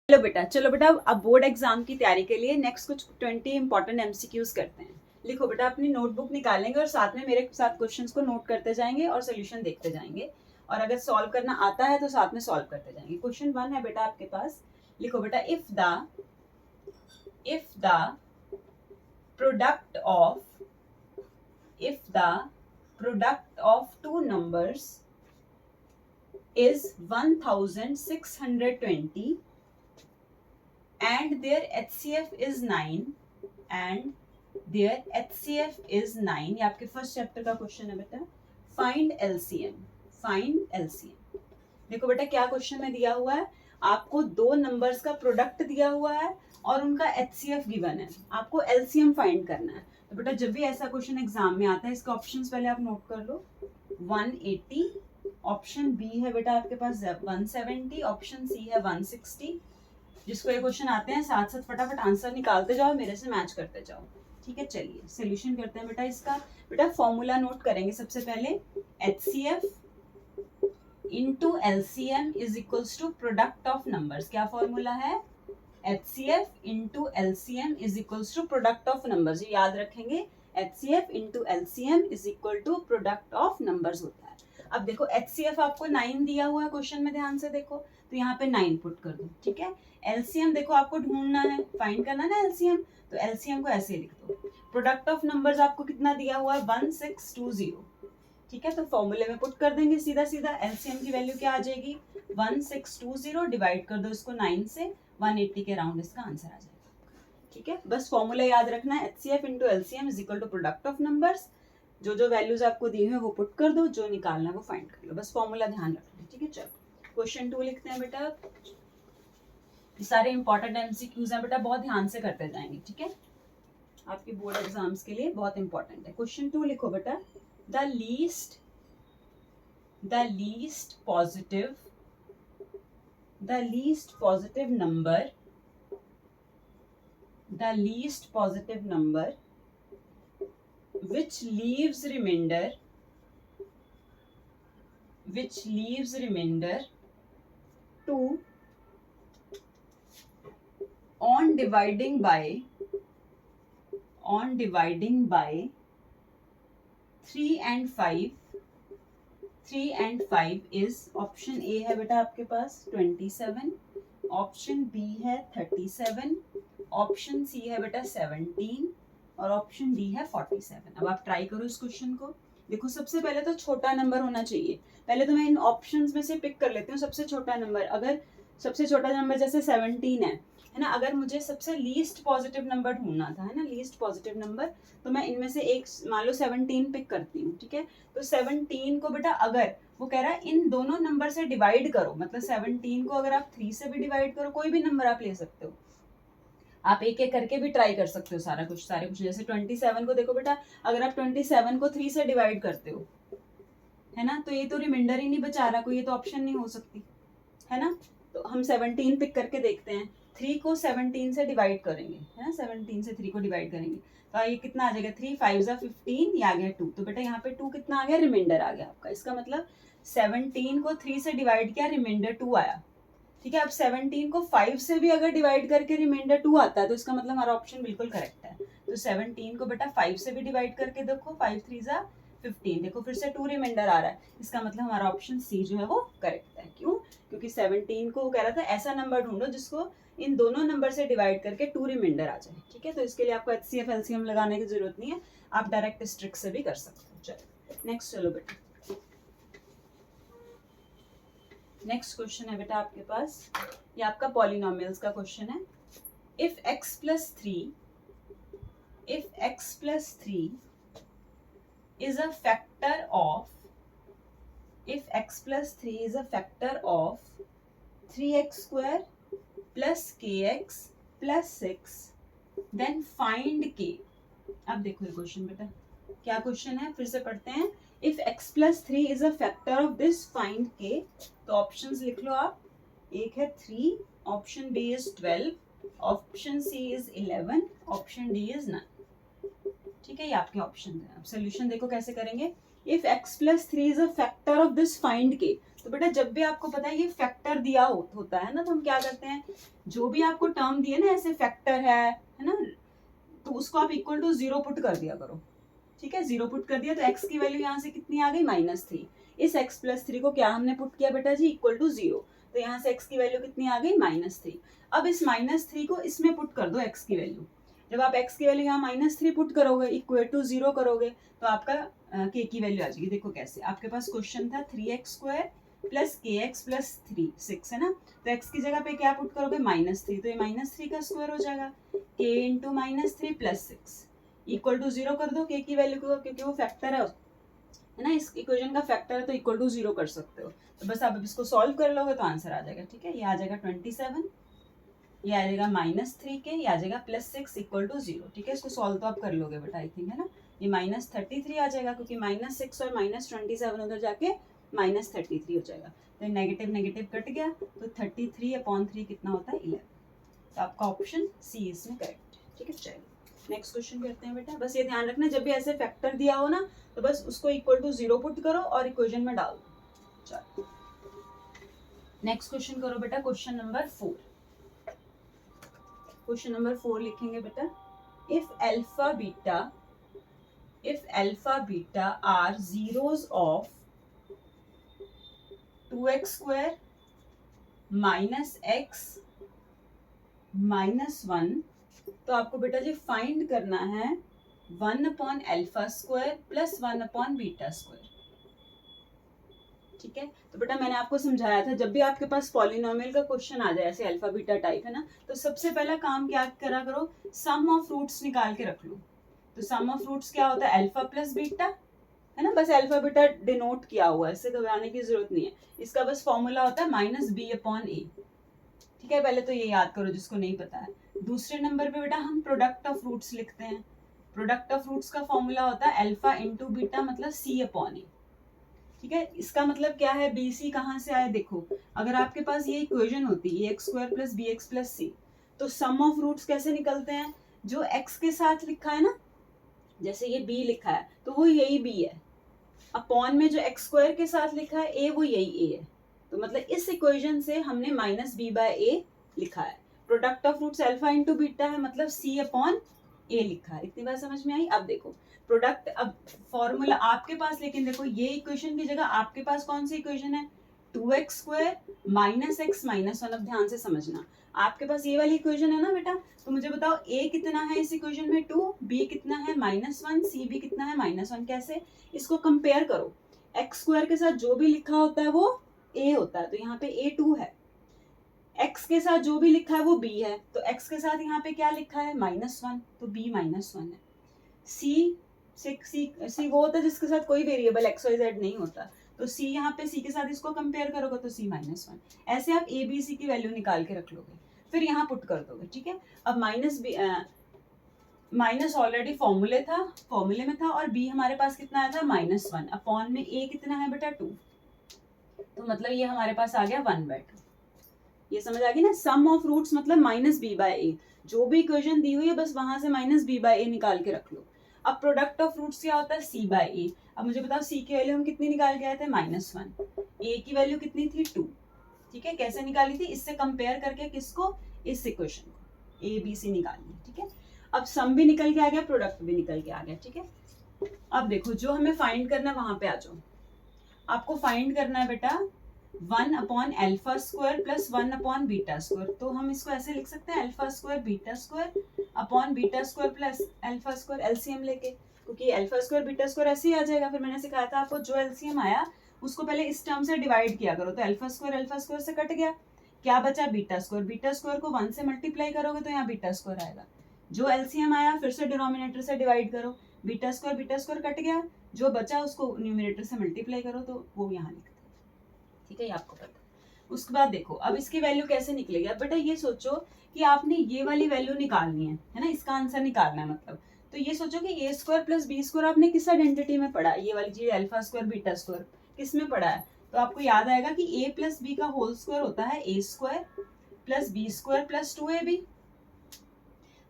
चलो बेटा अब बोर्ड एग्जाम की तैयारी के लिए नेक्स्ट कुछ 20 इंपॉर्टेंट एमसीक्यूज करते हैं। लिखो बेटा, अपनी नोटबुक निकालेंगे और साथ में मेरे साथ क्वेश्चंस को नोट करते जाएंगे और सोल्यूशन देखते जाएंगे, और अगर सॉल्व करना आता है तो साथ में सॉल्व करते जाएंगे। क्वेश्चन 1 है बेटा आपके पास। लिखो बेटा, if the product of two numbers is 1620 and their HCF is 9 ये आपके फर्स्ट चैप्टर का क्वेश्चन है बेटा। Find LCM. देखो बेटा, क्या क्वेश्चन में दिया हुआ है, आपको दो नंबर्स का प्रोडक्ट दिया हुआ है और उनका HCF गिवन है, आपको एलसीएम फाइंड करना है। तो बेटा जब भी ऐसा क्वेश्चन एग्जाम में आता है, इसके ऑप्शंस पहले आप नोट कर लो। 180, ऑप्शन बी है बेटा आपके पास 170, ऑप्शन सी है 160। जिसको ये क्वेश्चन आते हैं साथ साथ फटाफट आंसर निकालते जाओ, मेरे से मैच करते जाओ। ठीक है, चलिए सोल्यूशन करते हैं बेटा इसका। बेटा फॉर्मूला नोट करेंगे सबसे पहले। HCF into LCM is equals to product of numbers. क्या फॉर्मूला है? HCF into LCM is equals to product of numbers. ये याद रखेंगे, HCF into LCM is equal to product of numbers होता है। अब देखो HCF आपको 9 दिया हुआ है क्वेश्चन में, ध्यान से देखो, तो यहाँ पे 9 पुट कर दो। ठीक है, LCM देखो आपको ढूंढना है, फाइंड करना ना LCM, तो LCM को ऐसे लिख दो। प्रोडक्ट ऑफ नंबर्स आपको कितना दिया हुआ है? 1620। ठीक है, तो फॉर्मूले में पुट कर देंगे सीधा सीधा। LCM की वैल्यू क्या आ जाएगी? 1620 डिवाइड कर दो इसको 9 से, 180 के राउंड इसका आंसर आ जाएगा। ठीक है, बस फॉर्मूला याद रखना है, HCF into LCM is equal to product of numbers. जो जो वैल्यूज आपको दी हुई वो पुट कर दो, जो निकालना है वो फाइंड कर लो, बस फॉर्मूला ध्यान रखना है। ठीक है, चलो क्वेश्चन 2 लिखते हैं बेटा। ये सारे इंपॉर्टेंट एमसीक्यूज हैं बेटा, बहुत ध्यान से करते जाएंगे। ठीक है, आपके बोर्ड एग्जाम्स के लिए बहुत इंपॉर्टेंट है। क्वेश्चन 2 लिखो बेटा, the least positive number which leaves remainder 2 on dividing by 3 and 5 is option A है बेटा आपके पास 27, ऑप्शन बी है 37, ऑप्शन सी है बेटा 17 और ऑप्शन डी है 47। अब आप ट्राई करो इस क्वेश्चन को। देखो सबसे पहले तो छोटा नंबर होना चाहिए। पहले तो मैं इन ऑप्शंस में से पिक कर लेती हूँ सबसे छोटा नंबर। अगर सबसे छोटा नंबर जैसे 17 है ना, अगर मुझे सबसे लीस्ट पॉजिटिव नंबर ढूंढना था, है ना, लीस्ट पॉजिटिव नंबर, तो मैं इनमें से एक मान लो 17 पिक करती हूँ। ठीक है, तो 17 को बेटा अगर वो कह रहा है इन दोनों नंबर से डिवाइड करो, मतलब 17 को अगर आप 3 से भी डिवाइड करो, कोई भी नंबर आप ले सकते हो, आप एक एक करके भी ट्राई कर सकते हो सारे कुछ। जैसे 27 को देखो बेटा, अगर आप 27 को 3 से डिवाइड करते हो, है ना, तो ये तो रिमाइंडर ही नहीं बचा रहा, कोई ये तो ऑप्शन नहीं हो सकती, है ना। तो हम 17 पिक करके देखते हैं, 3 को 17 से डिवाइड करेंगे, है ना, 17 से 3 को डिवाइड करेंगे तो ये कितना आ जाएगा? 3 5 जा 15, ये आ गया 2। तो बेटा यहाँ पे 2 कितना आ गया? रिमाइंडर आ गया आपका। इसका मतलब 17 को 3 से डिवाइड किया, रिमाइंडर 2 आया। ठीक है, अब 17 को 5 से भी अगर डिवाइड करके रिमाइंडर 2 आता है तो इसका मतलब हमारा ऑप्शन बिल्कुल करेक्ट है। तो 17 को बेटा 5 से भी डिवाइड करके देखो, 5 3 जा 15, देखो फिर से 2 रिमाइंडर आ रहा है, इसका मतलब हमारा ऑप्शन सी जो है वो करेक्ट है। क्यों? क्योंकि 17 को कह रहा था ऐसा नंबर ढूंढो जिसको इन दोनों नंबर से डिवाइड करके 2 रिमाइंडर आ जाए। ठीक है, तो इसके लिए आपको HCF LCM लगाने की जरूरत नहीं है, आप डायरेक्ट इस ट्रिक से भी कर सकते हो। चलो नेक्स्ट, चलो बेटा नेक्स्ट क्वेश्चन है बेटा आपके पास, ये आपका पॉलिनोमियल्स का क्वेश्चन है। If x plus 3 is a factor of 3x square plus kx plus 6, then find k। अब देखो ये क्वेश्चन बेटा, क्या क्वेश्चन है, फिर से पढ़ते हैं। If x plus 3 is a factor of this, find k। तो ऑप्शंस लिख लो आप, एक है 3, option B is 12, option C is 11, option D is 9। ठीक है, ये आपके ऑप्शन है। अब सोल्यूशन देखो कैसे करेंगे। If x plus 3 is a factor of this find के, तो बेटा जब भी आपको पता है ये फैक्टर दिया होता है ना, तो हम क्या करते हैं, जो भी आपको टर्म दिए ना ऐसे फैक्टर है ना, तो उसको आप इक्वल टू 0 पुट कर दिया करो, ठीक है। 0 पुट कर दिया तो x की वैल्यू यहाँ से कितनी आ गई, -3। इस x प्लस 3 को क्या हमने पुट किया बेटा जी, इक्वल टू 0, तो यहाँ से x की वैल्यू कितनी आ गई, -3। अब इस -3 को इसमें पुट कर दो x की वैल्यू। जब आप x की वैल्यू यहाँ -3 पुट करोगे, इक्वल टू 0 करोगे, तो आपका k की वैल्यू आ जाएगी। देखो कैसे, आपके पास क्वेश्चन था 3x² प्लस kx प्लस 3 6 है ना, तो x की जगह पे क्या पुट करोगे, -3, तो ये -3 का स्क्वायर हो जाएगा, k into -3 plus 6 equal to 0 कर दो k की वैल्यू को, क्योंकि वो फैक्टर है ना, इस इक्वेशन का फैक्टर है, तो इक्वल टू 0 कर सकते हो। तो बस आप इसको सॉल्व कर लोगे तो आंसर आ जाएगा, ठीक है। ये आ जाएगा 27, ये आ जाएगा -3k, ये आ जाएगा +6 इक्वल टू 0, ठीक है। इसको सॉल्व तो आप कर लोगे बेटा, आई थिंक, है ना। ये -33 आ जाएगा, क्योंकि -6 और -27 उधर जाके -33 हो जाएगा, तो नेगेटिव नेगेटिव कट गया, तो 33/3 कितना होता है, 11। तो आपका ऑप्शन सी इसमें करेक्ट, ठीक है। चलिए नेक्स्ट क्वेश्चन करते हैं बेटा। बस ये ध्यान रखना, जब भी ऐसे फैक्टर दिया हो ना, तो बस उसको इक्वल टू 0 पुट करो और इक्वेशन में डाल दो। चलो नेक्स्ट क्वेश्चन करो बेटा, क्वेश्चन नंबर 4। क्वेश्चन नंबर 4 लिखेंगे बेटा, if alpha beta are zeros of 2x² -x -1, तो आपको बेटा जी फाइंड करना है 1/α² प्लस 1/β², ठीक है। तो बेटा मैंने आपको समझाया था, जब भी आपके पास पॉलिनोमियल का क्वेश्चन आ जाए ऐसे अल्फा बीटा टाइप, है ना, तो सबसे पहला काम क्या करा करो, सम ऑफ रूट्स निकाल के रख लो। तो सम ऑफ रूट्स क्या होता है, अल्फा प्लस बीटा, है ना, बस अल्फा बीटा डिनोट किया हुआ है, इससे घबराने की जरूरत नहीं है। इसका बस फॉर्मूला होता है -b/a, ठीक है। पहले तो ये याद करो जिसको नहीं पता है। दूसरे नंबर पे बेटा हम प्रोडक्ट ऑफ रूट्स लिखते हैं। प्रोडक्ट ऑफ रूट्स का फॉर्मूला होता है अल्फा इंटू बीटा मतलब c/a, ठीक है। इसका मतलब क्या है, बी सी कहाँ से आए, देखो अगर आपके पास ये इक्वेशन होती है ax² plus bx plus c, तो सम ऑफ रूट्स कैसे निकलते हैं, जो x के साथ लिखा है ना, जैसे ये b लिखा है तो वो यही b है, अपॉन में जो x² के साथ लिखा है a, वो यही a है। तो मतलब इस इक्वेशन से हमने -b/a लिखा है। Product of roots alpha into beta है, मतलब c/a लिखा है। इतनी बात समझ में आई। अब देखो प्रोडक्ट, अब फॉर्मूला आपके पास, लेकिन देखो ये इक्वेशन की जगह आपके पास कौन सी इक्वेशन है, 2x² -x -1। अब ध्यान से समझना, आपके पास ये वाली इक्वेशन है ना बेटा, तो मुझे बताओ a कितना है इस इक्वेशन में, 2, b कितना है -1, c भी कितना है -1। कैसे, इसको कंपेयर करो, x² के साथ जो भी लिखा होता है वो a होता है, तो यहाँ पे a 2 है। x के साथ जो भी लिखा है वो b है, तो x के साथ यहाँ पे क्या लिखा है, -1, तो b -1 है। c वो होता है जिसके साथ कोई वेरिएबल x y z नहीं होता, तो c यहाँ पे c के साथ इसको कंपेयर करोगे तो c -1। ऐसे आप a b c की वैल्यू निकाल के रख लोगे, फिर यहाँ पुट कर दोगे, ठीक है। अब माइनस ऑलरेडी फॉर्मूले में था, और b हमारे पास कितना आया था, -1, अपॉन में a कितना है बेटा 2, तो मतलब ये हमारे पास आ गया 1/2। ये समझ आ गई ना, सम ऑफ रूट्स मतलब -b/a, जो भी इक्वेशन दी हुई है बस वहां से -b/a निकाल के रख लो। अब प्रोडक्ट ऑफ रूट्स क्या होता है, c/a। अब मुझे बताओ c की वैल्यू हम कितनी निकाल के आए थे, -1, a की वैल्यू कितनी थी 2, ठीक है। कैसे निकाली थी, इससे कंपेयर करके, किसको, इस इक्वेशन को, a b c निकालनी, ठीक है। अब सम भी निकल के आ गया, प्रोडक्ट भी निकल के आ गया, ठीक है। अब देखो जो हमें फाइंड करना है वहां पे आ जाओ। आपको फाइंड करना है बेटा 1/α² प्लस 1/β², तो हम इसको ऐसे लिख सकते हैं α² β² अपॉन β² प्लस α², एलसीएम लेके, क्योंकि α² β² ऐसे ही आ जाएगा। फिर मैंने सिखाया था आपको, जो एलसीएम आया उसको पहले इस टर्म से डिवाइड किया करो, तो α² से कट गया, क्या बचा, β² को 1 से मल्टीप्लाई करोगे तो यहाँ β² आएगा। जो एलसीएम आया फिर से डिनोमिनेटर से डिवाइड करो, β² कट गया, जो बचा उसको न्यूमरेटर से मल्टीप्लाई करो, तो वो यहाँ लिखते हैं, ठीक है। ये आपको पता है। उसके बाद देखो अब इसकी वैल्यू कैसे निकलेगी। अब बेटा ये सोचो कि आपने ये वाली वैल्यू निकालनी है ना, इसका आंसर निकालना है मतलब, तो ये सोचो कि a² प्लस b² आपने किस आइडेंटिटी में पढ़ा है, ये वाली चीज α² β² किस में पढ़ा है, तो आपको याद आएगा कि a प्लस b का होल स्क्वायर होता है a² plus b² plus 2ab।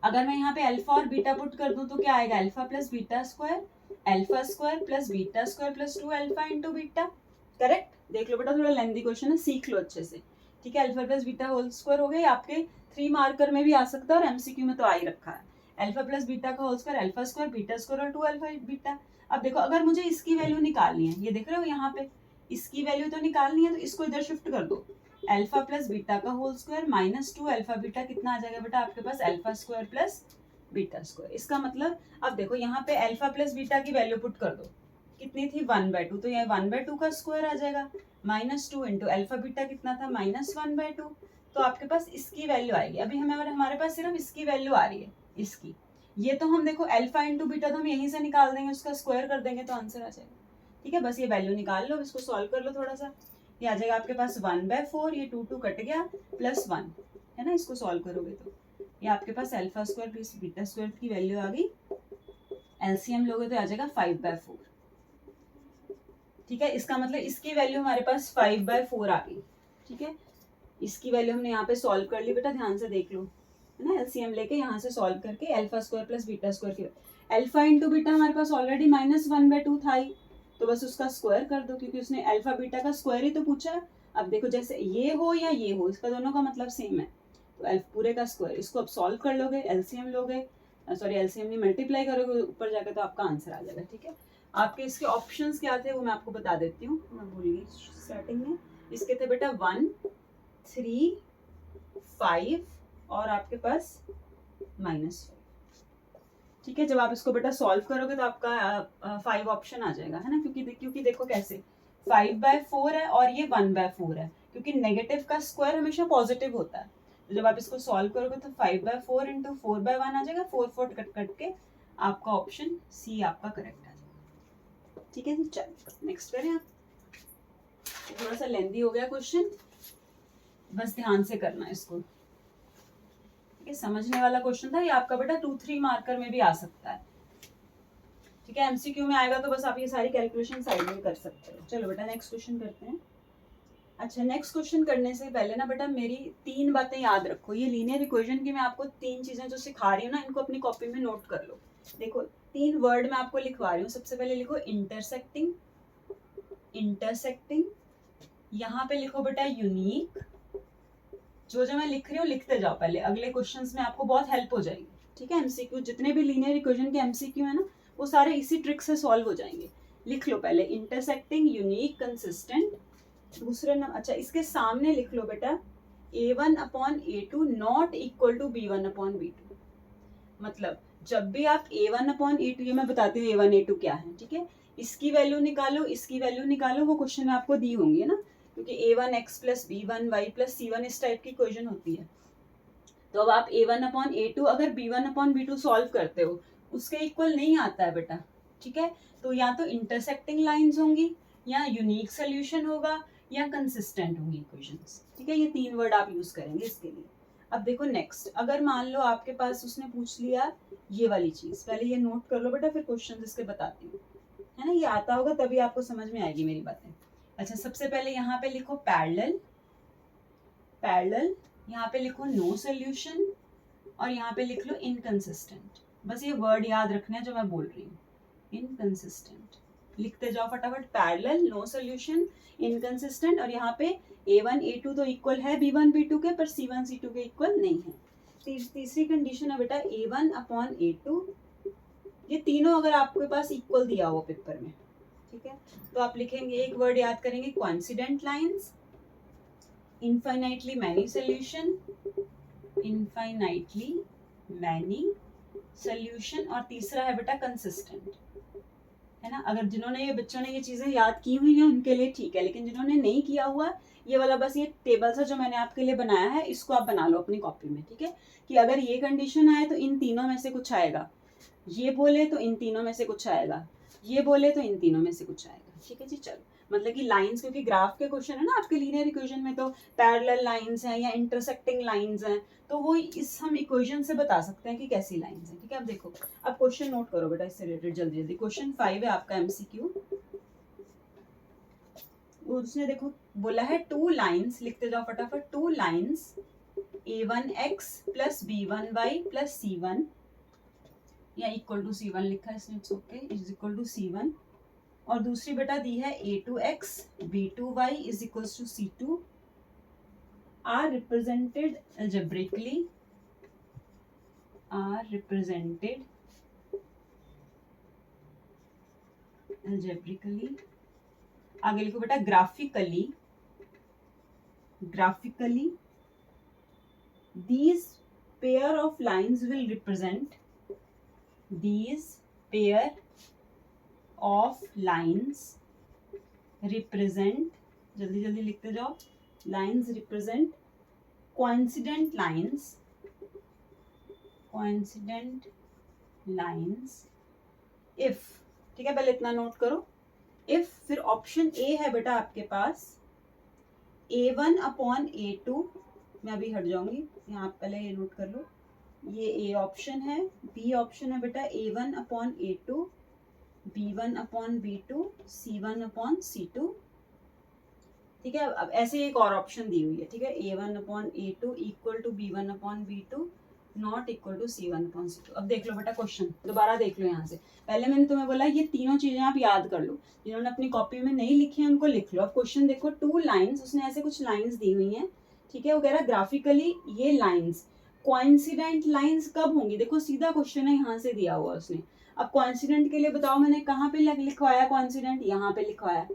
अगर मैं यहाँ पे अल्फा और बीटा पुट कर दूं तो क्या आएगा, alpha plus beta alpha square plus beta square plus 2 alpha into beta, correct. देख लो बेटा, थोड़ा लेंथी क्वेश्चन है, सीख लो अच्छे से, ठीक है। Alpha plus beta whole square हो गई, आपके 3 मार्कर में भी आ सकता है और एमसीक्यू में तो आ ही रखा है। अल्फा प्लस बीटा का whole square, alpha square beta square और 2 अल्फा बीटा। अब देखो, अगर मुझे इसकी वैल्यू निकालनी है, ये देख रहे हो यहाँ पे, इसकी वैल्यू तो निकालनी है, तो इसको इधर शिफ्ट कर दो। अल्फा प्लस बीटा का whole square minus 2 alpha beta कितना आ जाएगा बेटा आपके पास, alpha square plus beta square. इसका मतलब अब देखो यहाँ पे अल्फा प्लस बीटा की वैल्यू पुट कर दो, कितनी थी 1/2, तो यहाँ 1/2 का स्क्वायर आ जाएगा, माइनस 2 इंटू अल्फा बीटा कितना था माइनस 1/2, तो आपके पास इसकी वैल्यू आएगी। अभी हमारे पास सिर्फ इसकी वैल्यू आ रही है, इसकी। ये तो हम देखो अल्फा इंटू बीटा तो हम यहीं से निकाल देंगे, उसका स्क्वायर कर देंगे तो आंसर आ जाएगा, ठीक है। बस ये वैल्यू निकाल लो, इसको सॉल्व कर लो थोड़ा सा, ये आ जाएगा आपके पास 1/4, ये 2 कट गया प्लस 1 है ना, इसको सॉल्व करोगे तो ये आपके पास alpha square plus beta square की वैल्यू आ गई। एलसीएम लोगे तो आ जाएगा 5/4, ठीक है। इसका मतलब इसकी वैल्यू हमारे पास 5/4 आ गई, ठीक है। इसकी वैल्यू हमने यहाँ पे सॉल्व कर ली बेटा, ध्यान से देख लो, है ना। एलसीएम लेके यहाँ से सॉल्व करके alpha square plus beta square की, अल्फा इंटू बीटा हमारे पास ऑलरेडी माइनस 1/2 था ही, तो बस उसका स्क्वायर कर दो, क्योंकि उसने अल्फा बीटा का स्क्वायर ही तो पूछा है। अब देखो, जैसे ये हो या ये हो, इसका दोनों का मतलब सेम है, तो पूरे का स्क्वायर, इसको अब सॉल्व कर लोगे, एलसीएम लोगे, सॉरी एलसीएम नहीं, मल्टीप्लाई करोगे ऊपर जाकर, तो आपका आंसर आ जाएगा, ठीक है। आपके इसके ऑप्शंस क्या थे वो मैं आपको बता देती हूँ, मैं भूल गई स्टार्टिंग में। इसके थे बेटा 1, 3, 5 और आपके पास -5, ठीक है। जब आप इसको बेटा सॉल्व करोगे तो आपका 5 ऑप्शन आ जाएगा, है ना, क्योंकि देखो कैसे 5/4 है और ये 1/4 है, क्योंकि नेगेटिव का स्क्वायर हमेशा पॉजिटिव होता है। तो जब आप इसको सॉल्व करोगे तो 5/4 इंटू 4/1 आ जाएगा, 4 कट के आपका ऑप्शन सी आपका करेक्ट आ जाएगा, ठीक है जी। चलिए नेक्स्ट करें आप, थोड़ा सा लेंदी हो गया क्वेश्चन, बस ध्यान से करना इसको, ठीक है। समझने वाला क्वेश्चन था ये आपका बेटा 2-3 मार्कर में भी आ सकता है, ठीक है। एमसीक्यू में आएगा तो बस आप ये सारी कैलकुलेशन साइड में कर सकते हो। चलो बेटा नेक्स्ट क्वेश्चन करते हैं। अच्छा, नेक्स्ट क्वेश्चन करने से पहले ना बेटा मेरी 3 बातें याद रखो। ये लीनियर इक्वेशन की मैं आपको 3 चीजें जो सिखा रही हूँ ना, इनको अपनी कॉपी में नोट कर लो। देखो 3 वर्ड मैं आपको लिखवा रही हूँ। सबसे पहले लिखो इंटरसेक्टिंग, इंटरसेक्टिंग, यहाँ पे लिखो बेटा यूनिक। जो मैं लिख रही हूँ लिखते जाओ पहले, अगले क्वेश्चंस में आपको बहुत हेल्प हो जाएगी, ठीक है। एमसीक्यू जितने भी लीनियर इक्वेशन के एमसीक्यू है ना, वो सारे इसी ट्रिक से सॉल्व हो जाएंगे। लिख लो पहले इंटरसेक्टिंग, यूनिक, कंसिस्टेंट। दूसरे नंबर, अच्छा इसके सामने लिख लो बेटा A1/A2 not equal to B1/B2। मतलब जब भी आप A1/A2, ये मैं बताती हूँ A1 A2 क्या है, ठीक है। इसकी वैल्यू निकालो, इसकी वैल्यू निकालो, वो क्वेश्चन में आपको दी होंगी ना, क्योंकि A1x plus B1y plus C1 इस टाइप की इक्वेशन होती है। तो अब आप A1/A2 अगर B1/B2 सॉल्व करते हो, उसके इक्वल नहीं आता है बेटा, ठीक है। तो या तो इंटरसेक्टिंग लाइंस होंगी, या यूनिक सोल्यूशन होगा, या कंसिस्टेंट होंगी इक्वेशंस, ठीक है। ये 3 वर्ड आप यूज करेंगे इसके लिए। अब देखो नेक्स्ट, अगर मान लो आपके पास उसने पूछ लिया ये वाली चीज, पहले ये नोट कर लो बेटा, फिर क्वेश्चन इसके बताती हूँ, है ना। ये आता होगा तभी आपको समझ में आएगी मेरी बातें। अच्छा, सबसे पहले यहाँ पे लिखो पैरेलल, पैरेलल, यहाँ पे लिखो नो सोल्यूशन, और यहाँ पे लिख लो इनकंसिस्टेंट। बस ये वर्ड याद रखना है जो मैं बोल रही हूँ, इनकंसिस्टेंट। लिखते जाओ फटाफट, पैरेलल, नो सोल्यूशन, इनकंसिस्टेंट, और यहाँ पे A1 A2 तो इक्वल है B1 B2 के, पर C1 C2 के इक्वल नहीं है। तीसरी कंडीशन है बेटा A1/A2, ये तीनों अगर आपके पास इक्वल दिया हो पेपर में, ठीक है, तो आप लिखेंगे, एक वर्ड याद करेंगे, coincident lines, infinitely many solution, infinitely many solution, और तीसरा है बेटा कंसिस्टेंट, है ना। अगर जिन्होंने ये बच्चों ने ये चीजें याद की हुई हैं उनके लिए ठीक है, लेकिन जिन्होंने नहीं किया हुआ, ये वाला बस ये टेबल सा जो मैंने आपके लिए बनाया है, इसको आप बना लो अपनी कॉपी में, ठीक है। कि अगर ये कंडीशन आए तो इन तीनों में से कुछ आएगा, ये बोले तो इन तीनों में से कुछ आएगा, ये बोले तो इन तीनों में से कुछ आएगा, ठीक है जी। चलो, मतलब कि लाइंस, क्योंकि ग्राफ के क्वेश्चन है ना आपके लीनियर इक्वेशन में, तो पैरेलल लाइंस हैं या इंटरसेक्टिंग लाइंस हैं, तो वो इस हम इक्वेशन से बता सकते हैं कि कैसी लाइंस हैं, ठीक है। अब देखो, अब क्वेश्चन नोट करो बेटा इससे रिलेटेड जल्दी जल्दी। क्वेश्चन 5 है आपका एमसीक्यू। उसने देखो बोला है 2 लाइंस, लिखते जाओ फटाफट, 2 lines A1x plus B1y plus C1 या इक्वल टू C1 लिखा है इसने, it's okay, is equal to C1। और दूसरी बेटा दी है A2x B2y इज इक्वल्स टू C2 are represented algebraically आगे लिखो बेटा graphically these pair of lines will represent जल्दी जल्दी लिखते जाओ, lines represent coincident lines if, ठीक है, पहले इतना नोट करो, if फिर ऑप्शन ए है बेटा आपके पास A1 अपॉन A2, मैं अभी हट जाऊंगी, यहाँ आप पहले ये नोट कर लो, ये ए ऑप्शन है, बी ऑप्शन है बेटा A1 upon A2, B1 upon B2, C1 upon C2, ठीक है। अब ऐसे एक और ऑप्शन दी हुई है, ठीक है, A1 upon A2 equal to B1 upon B2 not equal to C1 upon C2। अब देख लो बेटा क्वेश्चन, दोबारा देख लो यहाँ से, पहले मैंने तुम्हें बोला ये तीनों चीजें आप याद कर लो, जिन्होंने अपनी कॉपी में नहीं लिखी है उनको लिख लो। अब क्वेश्चन देखो, 2 लाइन्स, उसने ऐसे कुछ लाइन्स दी हुई हैं, ठीक है, वो कह रहा है ग्राफिकली ये लाइन्स कोइंसिडेंट लाइन्स कब होंगी, देखो सीधा क्वेश्चन है, यहाँ से दिया हुआ उसने। अब कोइंसिडेंट के लिए बताओ मैंने कहाँ पे लिखवाया कोइंसिडेंट, यहाँ पे लिखवाया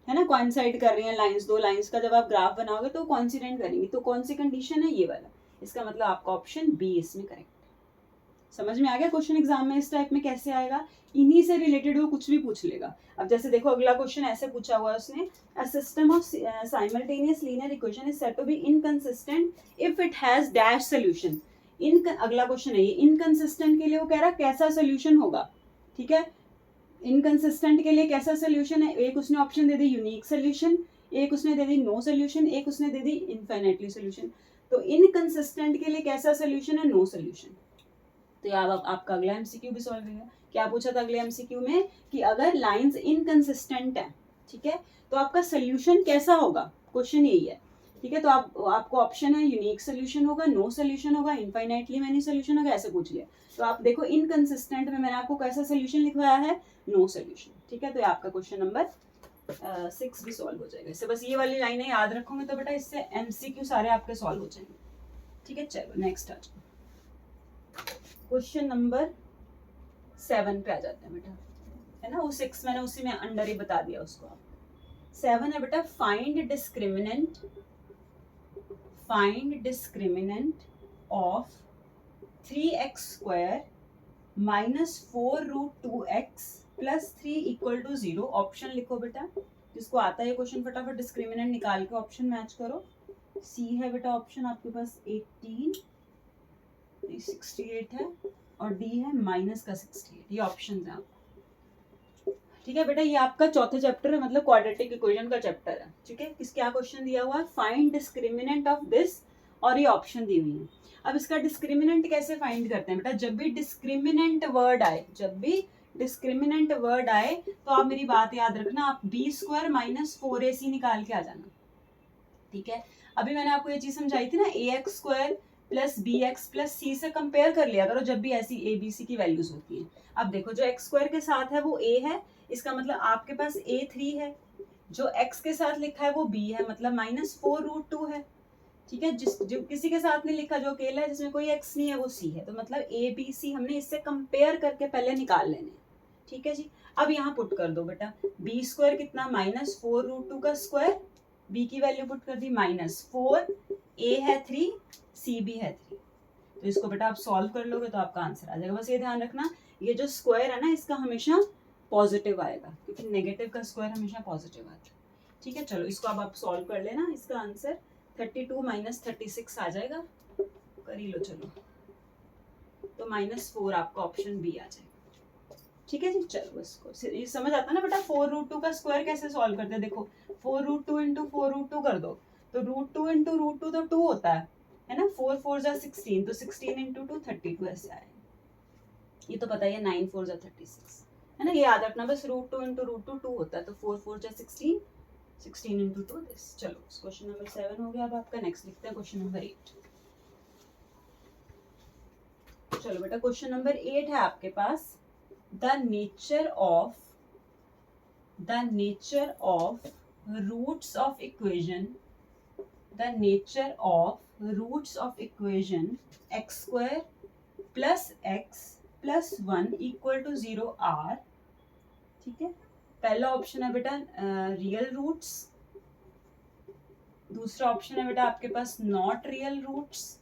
है ना, कोइंसाइड कर रही है लाइंस, दो लाइंस का जब आप ग्राफ बनाओगे तो कोइंसिडेंट करेंगी, तो कौन सी कंडीशन है, ये वाला, इसका मतलब आपका ऑप्शन बी इसमें करेक्ट है। समझ में आ गया क्वेश्चन एग्जाम में इस टाइप में कैसे आएगा, इन्हीं से रिलेटेड वो कुछ भी पूछ लेगा। अब जैसे देखो अगला क्वेश्चन ऐसे पूछा हुआ है उसने, a system of simultaneous linear equation is said to be inconsistent if it has dash solution. अगला क्वेश्चन है ये, इनकंसिस्टेंट के लिए वो कह रहा है कैसा सोल्यूशन होगा, ठीक है, इनकंसिस्टेंट के लिए कैसा सोल्यूशन है, एक उसने ऑप्शन दे दी यूनिक सोल्यूशन, एक उसने दे दी नो सोल्यूशन, एक उसने दे दी इनफाइनाइटली सोल्यूशन। तो इनकंसिस्टेंट के लिए कैसा सोल्यूशन है, नो सोल्यूशन। तो यार आपका अगला एमसीक्यू भी सॉल्व होगा। क्या पूछा था अगले एमसीक्यू में कि अगर लाइंस इनकंसिस्टेंट है, ठीक है, तो आपका सोल्यूशन कैसा होगा, क्वेश्चन यही है, ठीक है। तो आपको ऑप्शन है यूनिक सोल्यूशन होगा, नो सोल्यूशन होगा, इनफाइनाइटली मैनी सोल्यूशन होगा, ऐसे पूछ लिया। तो आप देखो इनकंसिस्टेंट में मैंने आपको कैसा सोल्यूशन लिखवाया है, नो सोल्यूशन, ठीक है। तो आपका क्वेश्चन नंबर 6 भी सॉल्व हो जाएगा इससे, बस ये वाली लाइनें याद रखोगे तो बेटा इससे एमसीक्यू सारे आपके सॉल्व हो जाएंगे, ठीक है। चलो नेक्स्ट आ जाओ, क्वेश्चन नंबर 7 पे आ जाते हैं बेटा, है ना, वो 6 मैंने उसी में अंडर ही बता दिया उसको। 7 है बेटा, find discriminant of 3x square minus 4 root 2x plus 3 equal to 0। Option लिखो बेटा, जिसको आता है क्वेश्चन फटाफट डिस्क्रिमिनेंट निकाल के ऑप्शन मैच करो। सी है बेटा ऑप्शन आपके पास 18, 68 है, और डी है माइनस का 68, ये ऑप्शन है आपको, ठीक है बेटा। ये आपका चौथा चैप्टर है, मतलब क्वाड्रेटिक इक्वेशन का चैप्टर है, ठीक है। किस क्या क्वेश्चन दिया हुआ है, फाइंड डिस्क्रिमिनेंट ऑफ दिस, और ये ऑप्शन दी हुई है। अब इसका डिस्क्रिमिनेंट कैसे फाइंड करते हैं बेटा, जब भी डिस्क्रिमिनेंट वर्ड आए तो आप मेरी बात याद रखना, आप बी स्क्वायर माइनस 4ac निकाल के आ जाना, ठीक है। अभी मैंने आपको ये चीज समझाई थी ना, ax square plus B X plus C से कंपेयर कर लिया करो जब भी ऐसी ए बी सी की वैल्यूज होती हैं। अब देखो जो एक्स स्क्वायर के साथ है वो a है, इसका मतलब आपके पास a3 है, जो x के साथ लिखा है वो b है, मतलब माइनस 4 रूट 2 है, ठीक है। जो किसी के साथ नहीं लिखा, जो अकेला है जिसमें कोई x नहीं है, वो c है, तो मतलब a b c हमने इससे कंपेयर करके पहले निकाल लेने, ठीक है जी। अब यहाँ पुट कर दो बेटा, बी स्क्वायर कितना, माइनस 4 रूट 2 का स्क्वायर, b की वैल्यू पुट कर दी माइनस 4, a है 3, c भी है 3, तो इसको बेटा आप सॉल्व कर लोगे तो आपका आंसर आ जाएगा। बस ये ध्यान रखना, ये जो स्क्वायर है ना इसका हमेशा पॉजिटिव आएगा, क्योंकि नेगेटिव का स्क्वायर हमेशा पॉजिटिव आता है, ठीक है। चलो इसको अब आप सॉल्व कर लेना, इसका आंसर 32 माइनस 36 आ जाएगा, कर ही लो चलो, तो -4 आपका ऑप्शन बी आ जाएगा, ठीक है जी। चलो इसको ये समझ आता है ना बेटा, 4 रूट 2 का स्क्वायर कैसे सॉल्व करते हैं, देखो 4 रूट 2 इंटू 4 रूट 2 कर दो, तो रूट 2 इंटू रूट 2 तो 2 होता है ना, 4 4 जा 16, तो 16 इंटू 2 32 ऐसे आएगा, ये तो पता ही है, 9 4 जा 36 है ना, ये याद रखना बस, रूट 2 इंटू रूट 2 2 होता है, तो 4 4 जा 16, 16 इंटू 2 दिस। चलो क्वेश्चन नंबर 7 हो गया। अब आपका नेक्स्ट लिखते हैं क्वेश्चन नंबर 8। चलो बेटा क्वेश्चन नंबर 8 है आपके पास, the nature of roots of equation, the nature of roots of equation X square plus X plus 1 equal to 0 are. ठीक है, पहला ऑप्शन है बेटा रियल रूट्स, दूसरा ऑप्शन है बेटा आपके पास नॉट रियल रूट्स,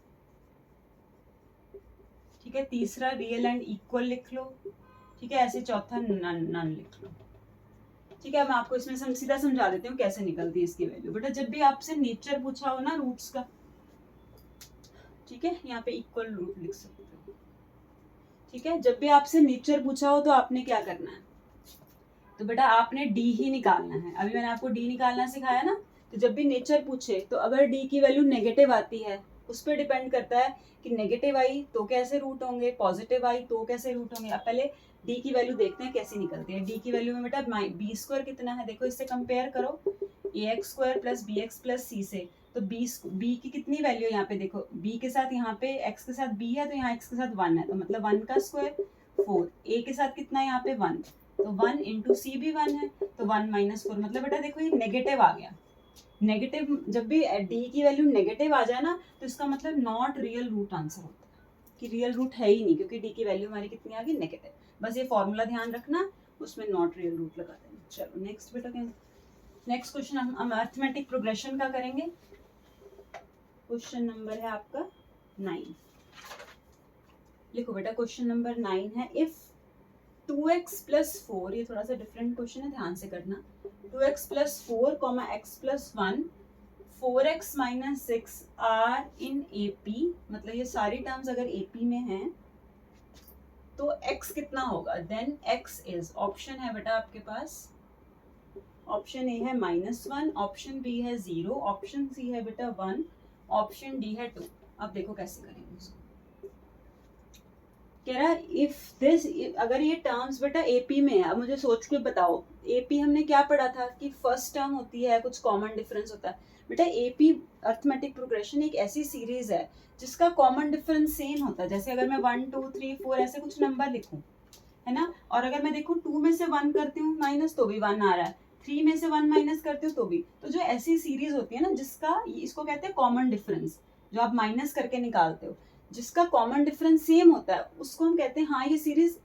ठीक है, तीसरा रियल एंड इक्वल लिख लो, ठीक है, ऐसे चौथा नन लिख लो। ठीक है, मैं आपको इसमें सीधा समझा देती हूँ कैसे निकलती है इसकी वैल्यू। बेटा जब भी आपसे नेचर पूछा हो ना रूट्स का, ठीक है, यहाँ पे इक्वल रूट लिख सकते हो। ठीक है, जब भी आपसे नेचर पूछा हो तो आपने क्या करना है, तो बेटा आपने डी ही निकालना है। अभी मैंने आपको डी निकालना सिखाया ना, तो जब भी नेचर पूछे तो अगर डी की वैल्यू नेगेटिव आती है, उस पर डिपेंड करता है कि नेगेटिव आई तो कैसे रूट होंगे, पॉजिटिव आई तो कैसे रूट होंगे। अब पहले डी की वैल्यू देखते हैं कैसी निकलती है। डी की वैल्यू में बेटा बी स्क्वायर कितना है, देखो इससे कंपेयर करो A X square plus B X plus C से, तो बी की कितनी वैल्यू है यहाँ पे, देखो बी के साथ यहाँ पे एक्स के साथ बी है, तो यहाँ एक्स के साथ 1 है, तो मतलब 1 का स्क्वायर 4, ए के साथ कितना है यहाँ पे 1, तो 1 इंटू सी भी 1 है, तो 1 माइनस 4, मतलब बेटा देखो ये नेगेटिव आ गया। नेगेटिव जब भी डी की वैल्यू नेगेटिव आ जाए ना, तो इसका मतलब नॉट रियल रूट आंसर होता है, कि रियल रूट है ही नहीं, क्योंकि डी की वैल्यू हमारी कितनी आ गई नेगेटिव। बस ये फॉर्मूला ध्यान रखना, उसमें नॉट रियल रूट लगा देना। चलो नेक्स्ट बेटा क्या, नेक्स्ट क्वेश्चन हम अर्थमेटिक प्रोग्रेशन का करेंगे। क्वेश्चन नंबर है आपका 9। लिखो बेटा क्वेश्चन नंबर 9 है, इफ 2x प्लस 4, ये थोड़ा सा डिफरेंट क्वेश्चन है, ध्यान से करना। 2x plus 4 comma x plus 1 4x minus 6 are in AP, मतलब ये सारी टर्म्स अगर AP में हैं तो x कितना होगा, देन x इज, ऑप्शन है बेटा आपके पास, ऑप्शन ए है -1, ऑप्शन बी है 0, ऑप्शन सी है बेटा 1, ऑप्शन डी है 2। अब देखो कैसे करेंगे इसको। कह रहा इफ दिस, अगर ये टर्म्स बेटा एपी में है, अब मुझे सोच के बताओ, एपी हमने क्या पढ़ा था कि फर्स्ट टर्म होती है, कुछ कॉमन डिफरेंस होता है। बेटा एपी अर्थमेटिक प्रोग्रेशन एक ऐसी सीरीज है जिसका कॉमन डिफरेंस सेम होता है। जैसे अगर मैं 1 2 3 4 ऐसे कुछ नंबर लिखूं, है ना, और अगर मैं देखूं 2 में से 1 करती हूँ माइनस तो भी 1 आ रहा है, 3 में से 1 माइनस करती हूँ तो भी, तो जो ऐसी सीरीज होती है ना जिसका, इसको कहते हैं कॉमन डिफरेंस, जो आप माइनस करके निकालते हो, जिसका कॉमन डिफरेंस सेम होता है, उसको हम कहते हैं हाँ ये सीरीज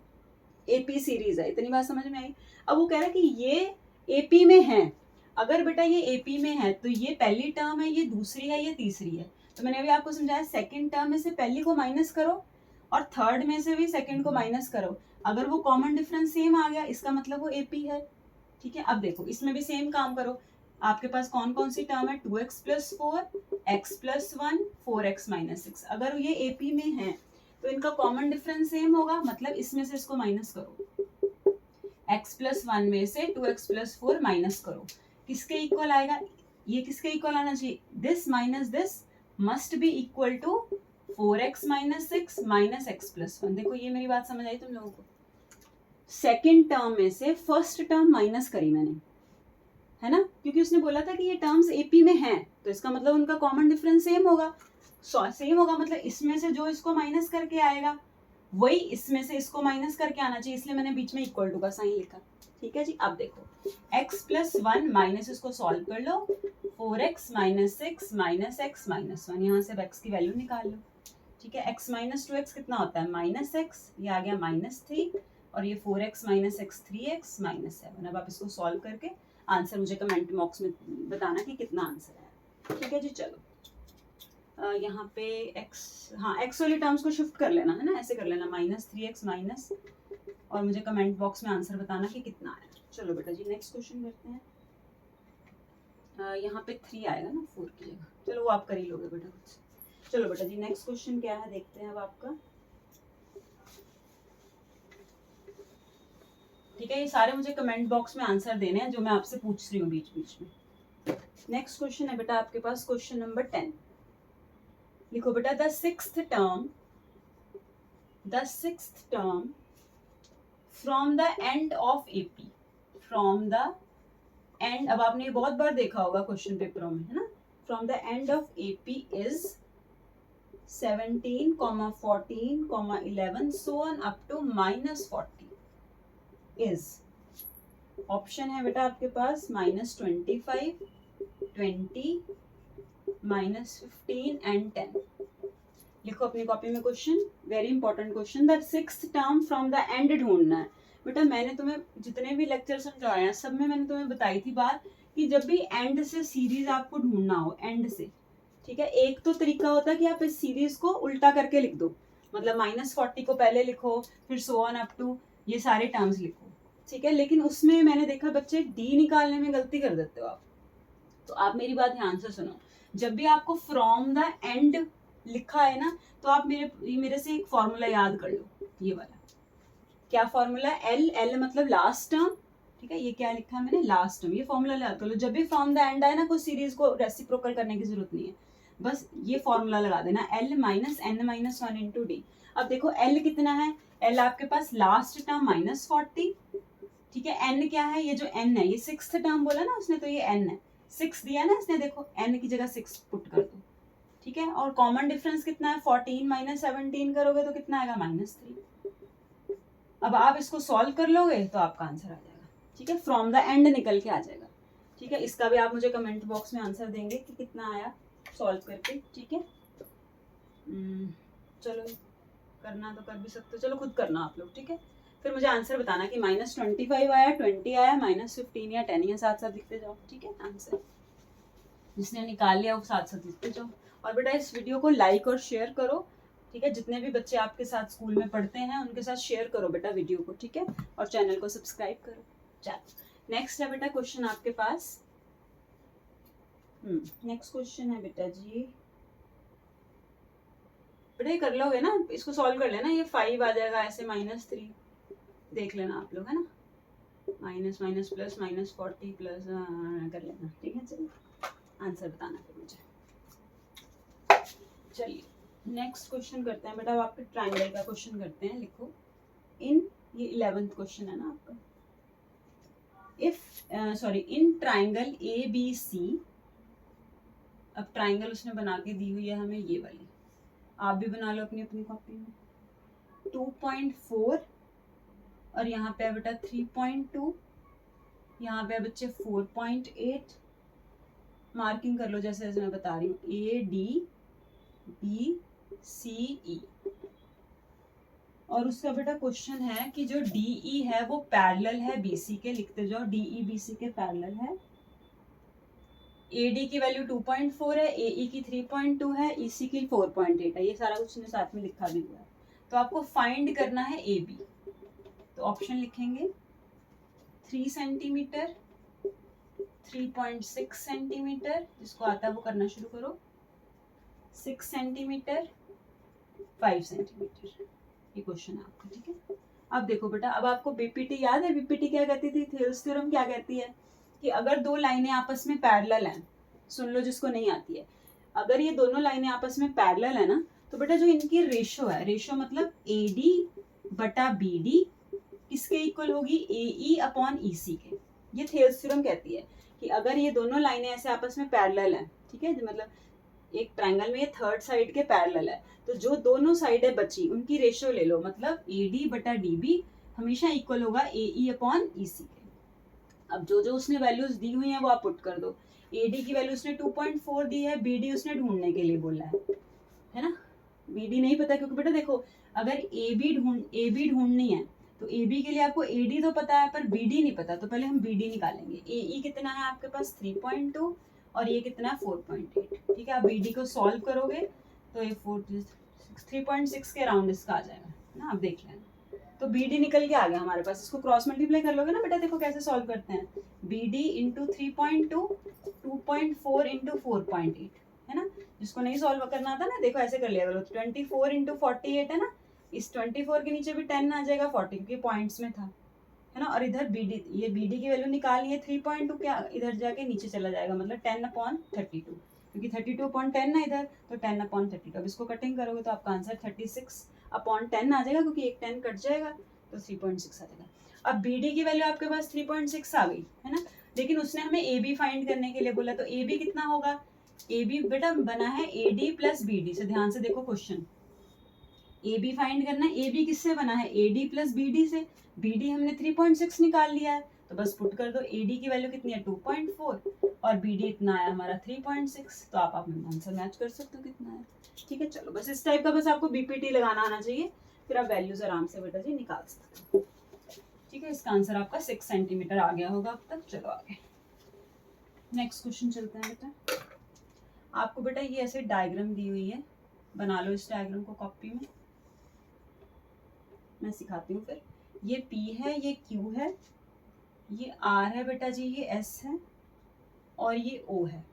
एपी सीरीज है। इतनी बात समझ में आई। अब वो कह रहा है कि ये एपी में है, अगर बेटा ये एपी में है तो ये पहली टर्म है, ये दूसरी है, ये तीसरी है। तो मैंने अभी आपको समझाया, सेकंड टर्म में से पहली को माइनस करो और थर्ड में से भी सेकंड को माइनस करो, अगर वो कॉमन डिफरेंस सेम आ गया इसका मतलब वो एपी है। ठीक है, अब देखो इसमें भी सेम काम करो, आपके पास कौन कौन सी टर्म है, 2x plus 4 x plus 1 4x minus 6, अगर ये एपी में है तो इनका कॉमन डिफरेंस सेम होगा, मतलब इसमें से इसको माइनस करो, x प्लस 1 में से 2x प्लस 4 माइनस करो, किसके इक्वल आएगा, ये किसके इक्वल आना चाहिए, this minus this must be equal to 4x minus 6 minus x plus 1। देखो ये मेरी बात समझ आई तुम लोगों को, सेकेंड टर्म में से फर्स्ट टर्म माइनस करी मैंने, है ना, क्योंकि उसने बोला था कि ये टर्म्स एपी में हैं, तो इसका मतलब उनका कॉमन डिफरेंस सेम होगा, सेम होगा, मतलब इसमें से जो इसको माइनस करके आएगा वही इसमें से इसको माइनस करके आना चाहिए, इसलिए मैंने बीच में इक्वल टू का साइन लिखा। ठीक है जी, अब देखो x प्लस 1 माइनस, इसको सॉल्व कर लो, 4x minus 6 minus x minus 1, यहाँ से x की वैल्यू निकाल लो। ठीक है, x माइनस 2x कितना होता है -x, ये आ गया -3, और ये 4x minus x 3x minus 7। अब आप इसको सॉल्व करके आंसर मुझे कमेंट बॉक्स में बताना कि कितना आंसर है। ठीक है जी, चलो यहाँ पे x, हाँ x वाली टर्म्स को शिफ्ट कर लेना, है ना, ऐसे कर लेना -3x माइनस, और मुझे कमेंट बॉक्स में आंसर बताना कि कितना आया। चलो बेटा जी नेक्स्ट क्वेश्चन करते हैं। यहाँ पे 3 आएगा ना 4 की जगह, चलो वो आप कर ही लोगे बेटा कुछ। चलो बेटा जी नेक्स्ट क्वेश्चन क्या है देखते हैं अब आपका। ठीक है, ये सारे मुझे कमेंट बॉक्स में आंसर देने हैं जो मैं आपसे पूछ रही हूँ बीच बीच में। नेक्स्ट क्वेश्चन है बेटा आपके पास क्वेश्चन नंबर 10। लिखो बेटा the sixth term from the end of AP, from the end, अब आपने ये बहुत बार देखा होगा क्वेश्चन पेपरों में, है ना, from the end of AP is 17, 14, 11 so on up to -40 is option है बेटा आपके पास -25, 20, -15 एंड 10। लिखो अपनी कॉपी में question, very important question. The sixth term from the end ढूंढना है। बेटा मैंने तुम्हें जितने भी लेक्चर समझाए हैं सब में मैंने तुम्हें बताई थी बात कि जब भी एंड से सीरीज आपको ढूंढना हो, एंड से, ठीक है, एक तो तरीका होता है कि आप इस सीरीज को उल्टा करके लिख दो, मतलब -40 को पहले लिखो, फिर सो ऑन अप टू ये सारे टर्म्स लिखो, ठीक है। लेकिन उसमें मैंने देखा बच्चे डी निकालने में गलती कर देते हो आप। तो आप मेरी बात ध्यान से सुनो, जब भी आपको फ्रॉम द एंड लिखा है ना, तो आप मेरे से एक फॉर्मूला याद कर लो, ये वाला। क्या फॉर्मूला? एल मतलब लास्ट टर्म, ठीक है, ये क्या लिखा है मैंने, लास्ट टर्म। ये फॉर्मूला याद कर लो, जब भी फ्रॉम द एंड आए ना, कोई सीरीज को रेसिप्रोकल करने की जरूरत नहीं है, बस ये फॉर्मूला लगा देना, L minus N minus 1 into D. अब देखो एल कितना है, एल आपके पास लास्ट टर्म -40, ठीक है। एन क्या है, ये जो एन है, ये सिक्स्थ टर्म बोला ना उसने, तो ये एन है, 6 दिया ना इसने, देखो एन की जगह 6 पुट कर दो, ठीक है। और कॉमन डिफरेंस कितना है, 14 -17 करोगे तो कितना आएगा, -3। अब आप इसको सॉल्व कर लोगे तो आपका आंसर आ जाएगा, ठीक है, फ्रॉम द एंड निकल के आ जाएगा, ठीक है। इसका भी आप मुझे कमेंट बॉक्स में आंसर देंगे कि कितना आया सॉल्व करके, ठीक है। चलो करना तो कर भी सकते हो, चलो खुद करना आप लोग, ठीक है। फिर मुझे आंसर बताना कि -25 आया, 20 आया, -15 या 10, या साथ साथ लिखते जाओ, ठीक है। आंसर जिसने निकाल लिया वो साथ साथ लिखते जाओ। और बेटा इस वीडियो को लाइक और शेयर करो, ठीक है। जितने भी बच्चे आपके साथ स्कूल में पढ़ते हैं उनके साथ शेयर करो बेटा वीडियो को, ठीक है। और चैनल को सब्सक्राइब करो। चलो नेक्स्ट है बेटा क्वेश्चन आपके पास। नेक्स्ट क्वेश्चन है बेटा जी, बेटा ये कर लोगे ना, इसको सॉल्व कर लेना, ये 5 आ जाएगा ऐसे, -3 देख लेना आप लोग, है ना, माइनस माइनस प्लस -40 प्लस कर लेना, ठीक है। चलिए आंसर बताना फिर मुझे। चलिए नेक्स्ट क्वेश्चन करते हैं बेटा, अब आपके ट्रायंगल का क्वेश्चन करते हैं। लिखो इन, ये 11th क्वेश्चन है ना आपका, इन ट्रायंगल ABC, अब ट्रायंगल उसने बना के दी हुई है हमें ये वाली, आप भी बना लो अपनी अपनी कॉपी में। 2.4 और यहाँ पे है बेटा 3.2, यहाँ पे है बच्चे 4.8, मार्किंग कर लो जैसे जैसे मैं बता रही हूँ, ADBCE। और उसका बेटा क्वेश्चन है कि जो DE है वो पैरेलल है BC के, लिखते जाओ, DE BC के पैरेलल है। AD की वैल्यू 2.4 है, AE की 3.2 है, EC की 4.8 है, ये सारा कुछ ने साथ में लिखा भी हुआ है। तो आपको फाइंड करना है AB, तो ऑप्शन लिखेंगे 3 सेंटीमीटर, 3.6 सेंटीमीटर, जिसको आता है वो करना शुरू करो, 6 सेंटीमीटर, 5 सेंटीमीटर, ये क्वेश्चन है आपका, ठीक है। अब देखो बेटा, अब आपको बीपीटी याद है, बीपीटी क्या कहती थी, थेल्स थ्योरम क्या कहती है कि अगर दो लाइनें आपस में पैरेलल हैं, सुन लो जिसको नहीं आती है, अगर ये दोनों लाइनें आपस में पैरेलल है ना, तो बेटा जो इनकी रेशो है, रेशो मतलब AD बटा BD किसके इक्वल होगी, AE अपॉन EC के। ये थेल्स थ्योरम कहती है कि अगर ये दोनों लाइनें ऐसे आपस में पैरेलल हैं, ठीक है, मतलब एक ट्रायंगल में ये थर्ड साइड के पैरेलल है, तो जो दोनों साइडें बची उनकी रेशियो ले लो, मतलब AD बटा DB हमेशा इक्वल होगा AE अपॉन EC के। अब जो जो उसने वैल्यूज दी हुई हैं वो आप पुट कर दो। AD की वैल्यू उसने 2.4 दी है, BD उसने ढूंढने के लिए बोला है ना। BD नहीं पता क्योंकि बेटा देखो, अगर AB ढूंढनी है तो AB के लिए आपको AD तो पता है पर BD नहीं पता, तो पहले हम BD निकालेंगे। AE कितना है आपके पास 3.2 और ये कितना है 4.8, ठीक है। आप BD को सॉल्व करोगे तो ये 3.6 के अराउंड इसका आ जाएगा ना, आप देख लेना। तो BD निकल के आ गया हमारे पास, इसको क्रॉस मल्टीप्लाई कर लोगे ना बेटा, देखो कैसे सॉल्व करते हैं, BD इंटू 3.2, 2.4 इंटू 4.8, है ना। जिसको नहीं सॉल्व करना था ना, देखो ऐसे कर लिया करो, 24 इंटू 48 है ना, इस 24 के नीचे भी 10 आ जाएगा, 40 क्योंकि पॉइंट्स में था, है ना। और इधर BD, ये BD की वैल्यू निकालनी है 3.2, क्या इधर जाके नीचे चला जाएगा, मतलब 10/32, क्योंकि 32/10 ना इधर, तो 10/32। अब इसको कटिंग करोगे तो आपका आंसर 36/10 आ जाएगा, क्योंकि एक 10 कट जाएगा तो 3.6 आ जाएगा। अब BD की वैल्यू आपके पास 3.6 आ गई, है ना। लेकिन उसने हमें AB फाइंड करने के लिए बोला, तो AB कितना होगा, ए बी बेटा बना है A D plus B D से, ध्यान से देखो क्वेश्चन, ए बी फाइंड करना है, ए बी किससे बना है, A D plus B D से, बी डी हमने 3.6 निकाल लिया है, तो बस पुट कर दो, ए डी की वैल्यू कितनी है 2.4 और बी डी इतना आया हमारा 3.6, तो आप आंसर मैच कर सकते हो कितना है। ठीक है, चलो बस इस टाइप का बस आपको बीपीटी लगाना आना चाहिए, फिर आप वैल्यूज आराम से बेटा जी निकाल सकते हो। ठीक है, इसका आंसर आपका 6 सेंटीमीटर आ गया होगा अब तक। चलो आगे नेक्स्ट क्वेश्चन चलते हैं बेटा। आपको बेटा ये ऐसे डायग्राम दी हुई है, बना लो इस डायग्राम को कॉपी में, मैं सिखाती हूँ फिर। ये P है, ये Q है, ये R है बेटा जी, ये S है और ये O है।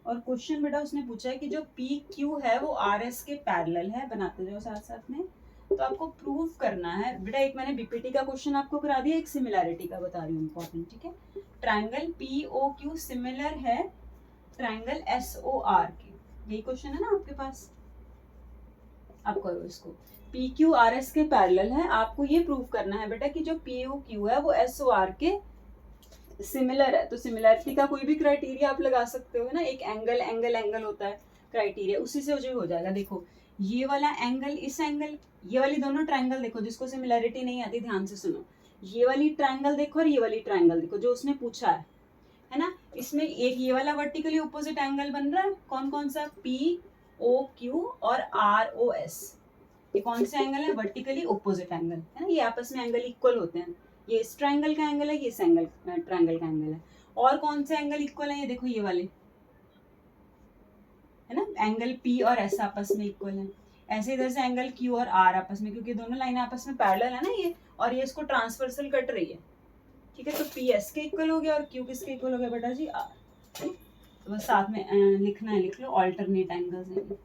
और क्वेश्चन बेटा उसने पूछा है कि जो PQ है वो RS के पैरेलल है, बनाते जाओ साथ साथ में। तो आपको प्रूव करना है बेटा, एक मैंने बीपीटी का क्वेश्चन आपको करा दिया, एक सिमिलैरिटी का बता रही हूँ इंपॉर्टेंट। ठीक है, ट्रायंगल POQ सिमिलर है ट्रायंगल SOR के, यही क्वेश्चन है ना आपके पास। आप करो इसको, PQRS के पैरेलल है, आपको ये प्रूव करना है बेटा कि जो POQ है वो SOR के सिमिलर है। तो सिमिलरिटी का कोई भी क्राइटेरिया आप लगा सकते हो ना, एक एंगल एंगल एंगल होता है क्राइटेरिया, उसी से जो हो जाएगा। देखो ये वाला एंगल, इस एंगल, ये वाली दोनों ट्रायंगल देखो, जिसको सिमिलरिटी नहीं आती ध्यान से सुनो, ये वाली ट्रायंगल देखो और ये वाली ट्रायंगल देखो जो उसने पूछा है ना, इसमें एक ये वाला वर्टिकली ऑपोजिट एंगल बन रहा है, कौन कौन सा, POQ और ROS, ये कौन से एंगल है, वर्टिकली ऑपोजिट एंगल है ना, ये आपस में एंगल इक्वल होते हैं, ये इस ट्रायंगल का एंगल है, ये इस एंगल ट्रायंगल का एंगल है। और कौन से एंगल इक्वल है, ये देखो ये वाले है ना, एंगल P और S आपस में इक्वल है। ऐसे इधर से एंगल Q और R आपस में, क्योंकि दोनों लाइन आपस में पैरेलल है ना ये, और ये इसको ट्रांसवर्सल कट रही है। ठीक है, तो P S के इक्वल हो गया और Q किसके इक्वल हो गया बेटा जी, R। तो बस साथ में लिखना है, लिख लो, ऑल्टरनेट एंगल्स हैं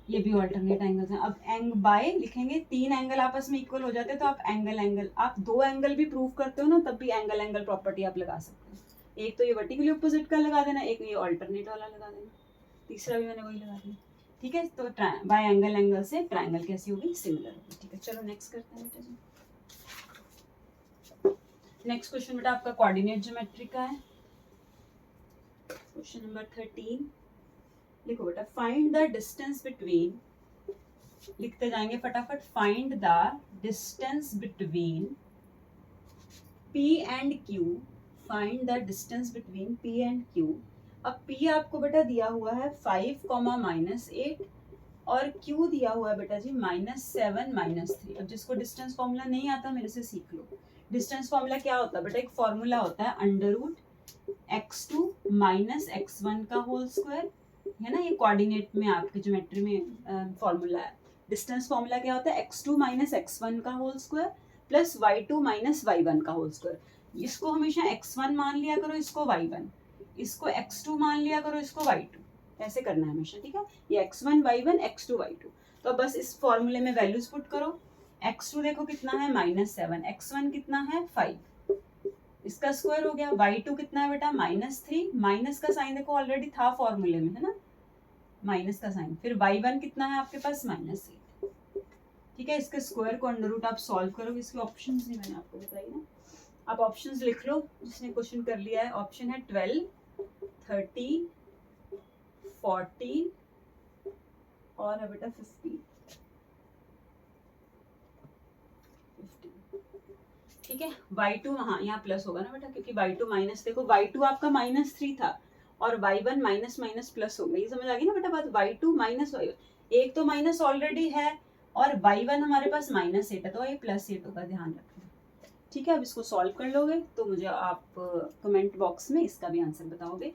ये भी ऑल्टरनेट एंगल्स हैं। अब एंग बाय लिखेंगे, तीन एंगल आपस में इक्वल हो जाते हैं तो आप एंगल आप दो एंगल भी प्रूव करते हो ना, तब भी एंगल प्रॉपर्टी आप लगा सकते हो। एक तो ये वर्टिकली ऑपोजिट का लगा देना, एक ये ऑल्टरनेट वाला लगा देना, तीसरा भी मैंने वही लगा दिया। ठीक है, तो बाय एंगल से ट्रायंगल कैसी होगी, सिमिलर होगी। ठीक है, चलो नेक्स्ट करते हैं बेटा जी। नेक्स्ट क्वेश्चन बेटा आपका कोऑर्डिनेट ज्योमेट्री का है, क्वेश्चन नंबर 13। लिखो बेटा, फाइंड द डिस्टेंस बिटवीन, लिखते जाएंगे फटाफट, find the distance between P and Q, find the distance between P and Q। अब P आपको बेटा दिया हुआ है 5, -8 और Q दिया हुआ है बेटा जी -7, -3। अब जिसको डिस्टेंस फॉर्मूला नहीं आता मेरे से सीख लो। डिस्टेंस फॉर्मूला क्या होता है बेटा, एक फॉर्मूला होता है √x2 - x1 का होल स्क्वायर, है ना, ये कोऑर्डिनेट में आपके ज्योमेट्री में फॉर्मूला है। डिस्टेंस फॉर्मूला क्या होता है, x2 - x1 का whole square plus y2 - y1 का होल स्क्वायर। इसको हमेशा x1 मान लिया करो, इसको y1, इसको x2 मान लिया करो, इसको y2, ऐसे करना है हमेशा। ठीक है, ये x1 y1 x2 y2। तो बस इस फॉर्मूले में वैल्यूज पुट करो, x2 देखो कितना है -7, x1 कितना है 5, इसका स्क्वायर हो गया, y2 कितना है बेटा -3, माइनस का साइन देखो ऑलरेडी था फॉर्मूले में, है ना, माइनस का साइन, फिर y1 कितना है आपके पास -8। ठीक है, इसके स्क्वायर को अंडर रूट आप सॉल्व करोगे, इसके ऑप्शंस भी मैंने आपको बताई ना, आप ऑप्शंस लिख लो जिसने क्वेश्चन कर लिया है। ऑप्शन है 12, 13, 14 और है बेटा 15। ठीक है, y2 हाँ यहाँ प्लस होगा ना बेटा, क्योंकि y2 माइनस, देखो y2 आपका -3 था और y1 माइनस माइनस प्लस हो गई, समझ आ गई ना बेटा बात, y2 माइनस y1, एक तो माइनस ऑलरेडी है और y1 हमारे पास -8 है, तो ये +8 होगा, ध्यान रखना। ठीक है, अब इसको सॉल्व कर लोगे तो मुझे आप कमेंट बॉक्स में इसका भी आंसर बताओगे।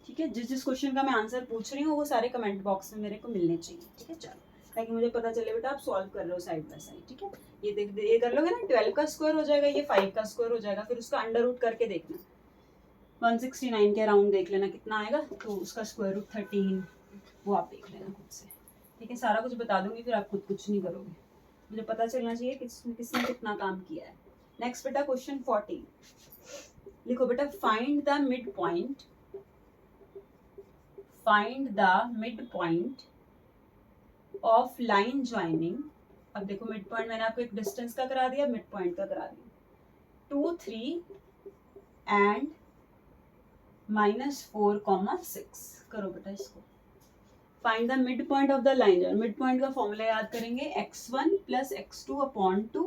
ठीक है, जिस जिस क्वेश्चन का मैं आंसर पूछ रही हूँ वो सारे कमेंट बॉक्स में मेरे को मिलने चाहिए। ठीक है, चलो, ताकि मुझे पता चले बेटा आप सॉल्व कर रहे हो साइड बाय साइड। ठीक है, ये देख ये कर लोगे ना, 12 का स्क्वायर हो जाएगा, ये 5 का स्क्वायर हो जाएगा, फिर उसका अंडर रूट करके देखना, 169 के अराउंड देख लेना कितना आएगा, तो उसका स्क्वायर रूट 13 वो आप देख लेना खुद से। ठीक है, सारा कुछ बता दूंगी, फिर आप खुद कुछ नहीं करोगे, मुझे पता चलना चाहिए किसने कितना काम किया है। नेक्स्ट बेटा क्वेश्चन 14, लिखो बेटा, find the mid point, find the mid point of line joining. अब देखो मिड पॉइंट मैंने आपको एक डिस्टेंस का करा दिया, मिड पॉइंट का करा दिया, 2, 3 एंड -4, 6 करो बेटा इसको। Find the mid point of the line. Mid point का फॉर्मूला याद करेंगे, x1 plus x2 upon 2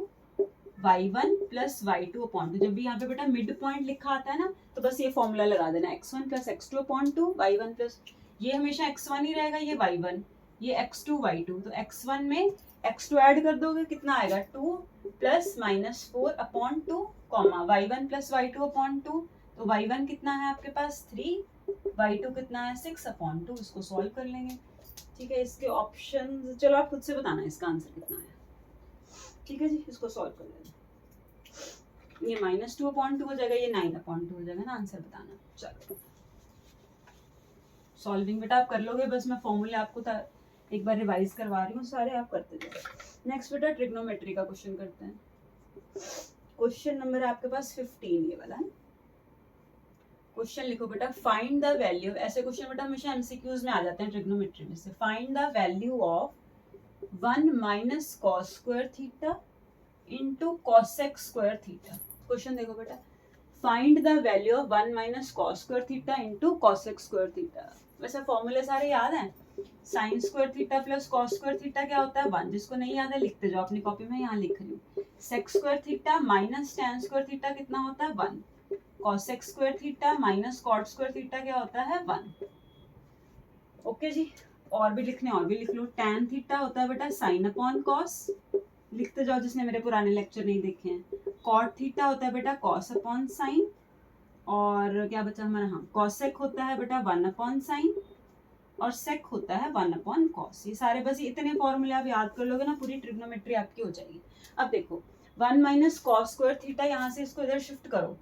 y1 plus y2 upon 2। जब भी यहाँ पे बेटा मिड पॉइंट लिखा आता है ना तो बस ये फॉर्मूला लगा देना, x1 plus x2 upon 2 y1 plus, ये हमेशा x1 ही रहेगा, ये y1, ये x2 y2। तो x1 में x2 ऐड कर दोगे कितना आएगा 2 plus -4 upon 2 comma y1 plus y2 upon 2। तो y1 कितना है आपके पास 3, y2 कितना है 6 अपॉन 2। इसको सॉल्व कर लेंगे। ठीक है, इसके ऑप्शन चलो आप खुद से बताना इसका आंसर कितना है। ठीक है जी, इसको सॉल्व कर लेंगे। ये -2 अपॉन 2 हो जाएगा, ये 9 अपॉन 2 हो जाएगा ना, आंसर बताना। चलो सॉल्विंग बेटा आप कर लोगे, बस मैं फॉर्मूले आपको एक बार रिवाइज करवा रही हूँ, सारे आप करते जाओ। नेक्स्ट बेटा ट्रिग्नोमेट्री का क्वेश्चन करते हैं। क्वेश्चन नंबर है आपके पास 15, ये वाला है। क्वेश्चन लिखो बेटा, फाइंड द वैल्यू, ऐसे क्वेश्चन बेटा हमेशा एमसीक्यूज में आ जाते हैं ट्रिग्नोमेट्री में से। Find the value of 1 minus cos square theta into cosec square theta. Question देखो बेटा, find the value of 1 minus cos square theta into cosec square theta. वैसे फॉर्मूले सारे याद हैं, sine square theta plus cos square theta क्या होता है 1। जिसको नहीं याद है लिखते जाओ अपनी कॉपी में, यहाँ लिख रही हूँ। Sec square theta minus tan square theta कितना होता है 1। Cosec square theta minus cot square theta क्या होता है 1। ओके जी, और भी लिखने और भी लिख लो। टैन थीटा होता है बेटा साइन अपॉन कॉस, लिखते जाओ जिसने मेरे पुराने लेक्चर नहीं देखे हैं। कॉट थीटा होता है बेटा कॉस अपॉन साइन, और क्या बचा हमारा, हाँ कॉसेक होता है बेटा 1 अपॉन साइन, और सेक होता है 1 अपॉन कॉस। ये सारे बस इतने फॉर्मूले आप याद कर लोगे ना, पूरी ट्रिग्नोमेट्री आपकी हो जाएगी। अब देखो 1 माइनस कॉस स्क्वायर थीटा, यहाँ से इसको इधर शिफ्ट करो,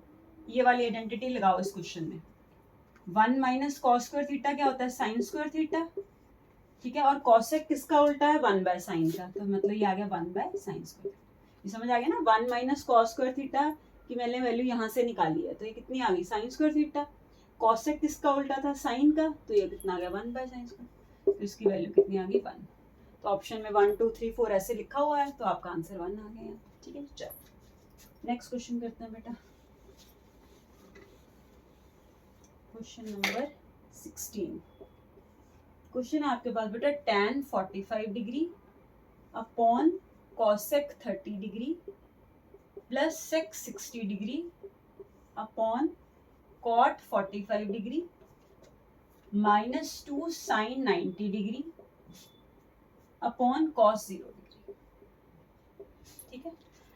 ये वाली आइडेंटिटी लगाओ इस क्वेश्चन में। 1 माइनस कॉस स्क्वायर थीटा क्या होता है साइन स्क्वायर थीटा, ठीक है। और कॉसेक किसका उल्टा है 1 बाय साइन का, तो मतलब ये आ गया 1 बाय साइन स्क्वायर। ये समझ आ गया ना, 1 माइनस कॉस स्क्वायर थीटा की मैंने वैल्यू यहाँ से निकाली है, तो ये कितनी आ गई साइन स्क्वायर थीटा। कॉसेक किसका उल्टा था साइन का, तो ये कितना आ गया 1 बाय साइन स्क्वायर, तो इसकी वैल्यू कितनी आ गई 1। तो ऑप्शन में 1 2 3 4 ऐसे लिखा हुआ है, तो आपका आंसर 1 आ गया। ठीक है, चलो नेक्स्ट क्वेश्चन करते हैं बेटा। Question number 16। क्वेश्चन है आपके पास बेटा, tan 45 degree upon cosec 30 degree plus sec 60 degree upon cot 45 degree -2 sine 90 degree upon cos 0 degree. ठीक है,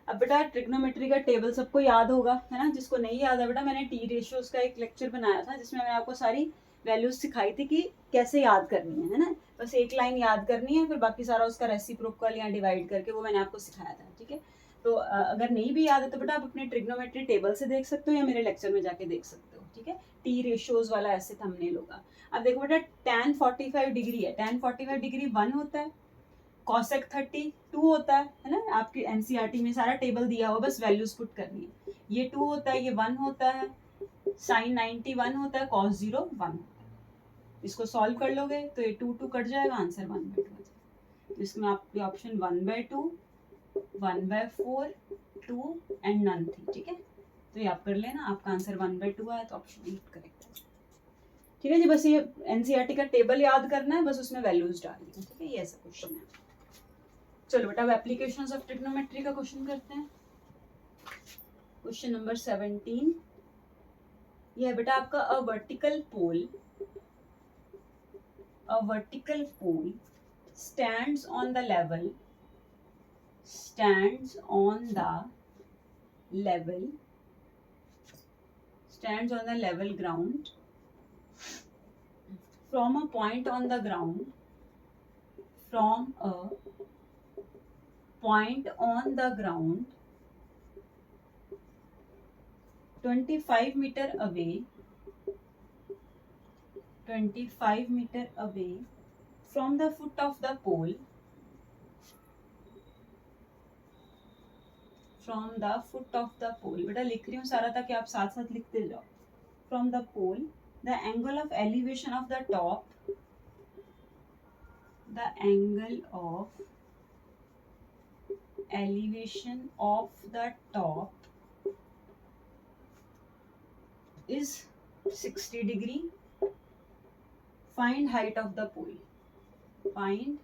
अब बेटा ट्रिग्नोमेट्री का टेबल सबको याद होगा है ना, जिसको नहीं याद है बेटा मैंने टी रेशियोज का एक लेक्चर बनाया था जिसमें मैंने आपको सारी वैल्यूज सिखाई थी कि कैसे याद करनी है ना। बस एक लाइन याद करनी है, फिर बाकी सारा उसका रेसिप्रोकल या डिवाइड करके वो मैंने आपको सिखाया था। ठीक है, तो अगर नहीं भी याद है तो बेटा आप अपने ट्रिग्नोमेट्री टेबल से देख सकते हो या मेरे लेक्चर में जाके देख सकते हो। ठीक है, टी रेशियोज वाला ऐसे थंबनेल होगा। अब देखो बेटा tan 45 डिग्री है, tan 45 डिग्री 1 होता है, कॉसेक 30 2 होता है ना। आपके एनसीईआरटी में सारा टेबल दिया हुआ, बस वैल्यूज पुट करनी है। ये 2 होता है, ये 1 होता है, साइन 90 1 होता है, कॉस 0 1 होता है। इसको सॉल्व कर लोगे तो ये 2 2 कट जाएगा, आंसर 1/2 आ जाएगा। तो इसमें आपके ऑप्शन 1/2 1/4 2 एंड नन थी। ठीक है, तो ये आप कर लेना, आपका आंसर 1/2 आया, तो ऑप्शन 8 करेक्ट है। ठीक है जी, बस ये एनसीईआरटी का टेबल याद करना है, बस उसमें वैल्यूज डालनी है। ठीक है, ये ऐसा क्वेश्चन है। चलो बेटा अब एप्लीकेशंस ऑफ ट्रिग्नोमेट्री का क्वेश्चन करते हैं। क्वेश्चन नंबर 17, ये है बेटा आपका a vertical pole stands on the level ground from a point on the ground 25 meter away from the foot of the pole, बेटा लिख रही हूँ सारा ताकि आप साथ साथ लिखते जाओ। From the pole the angle of elevation of the top is 60 degree, find height of the pole, find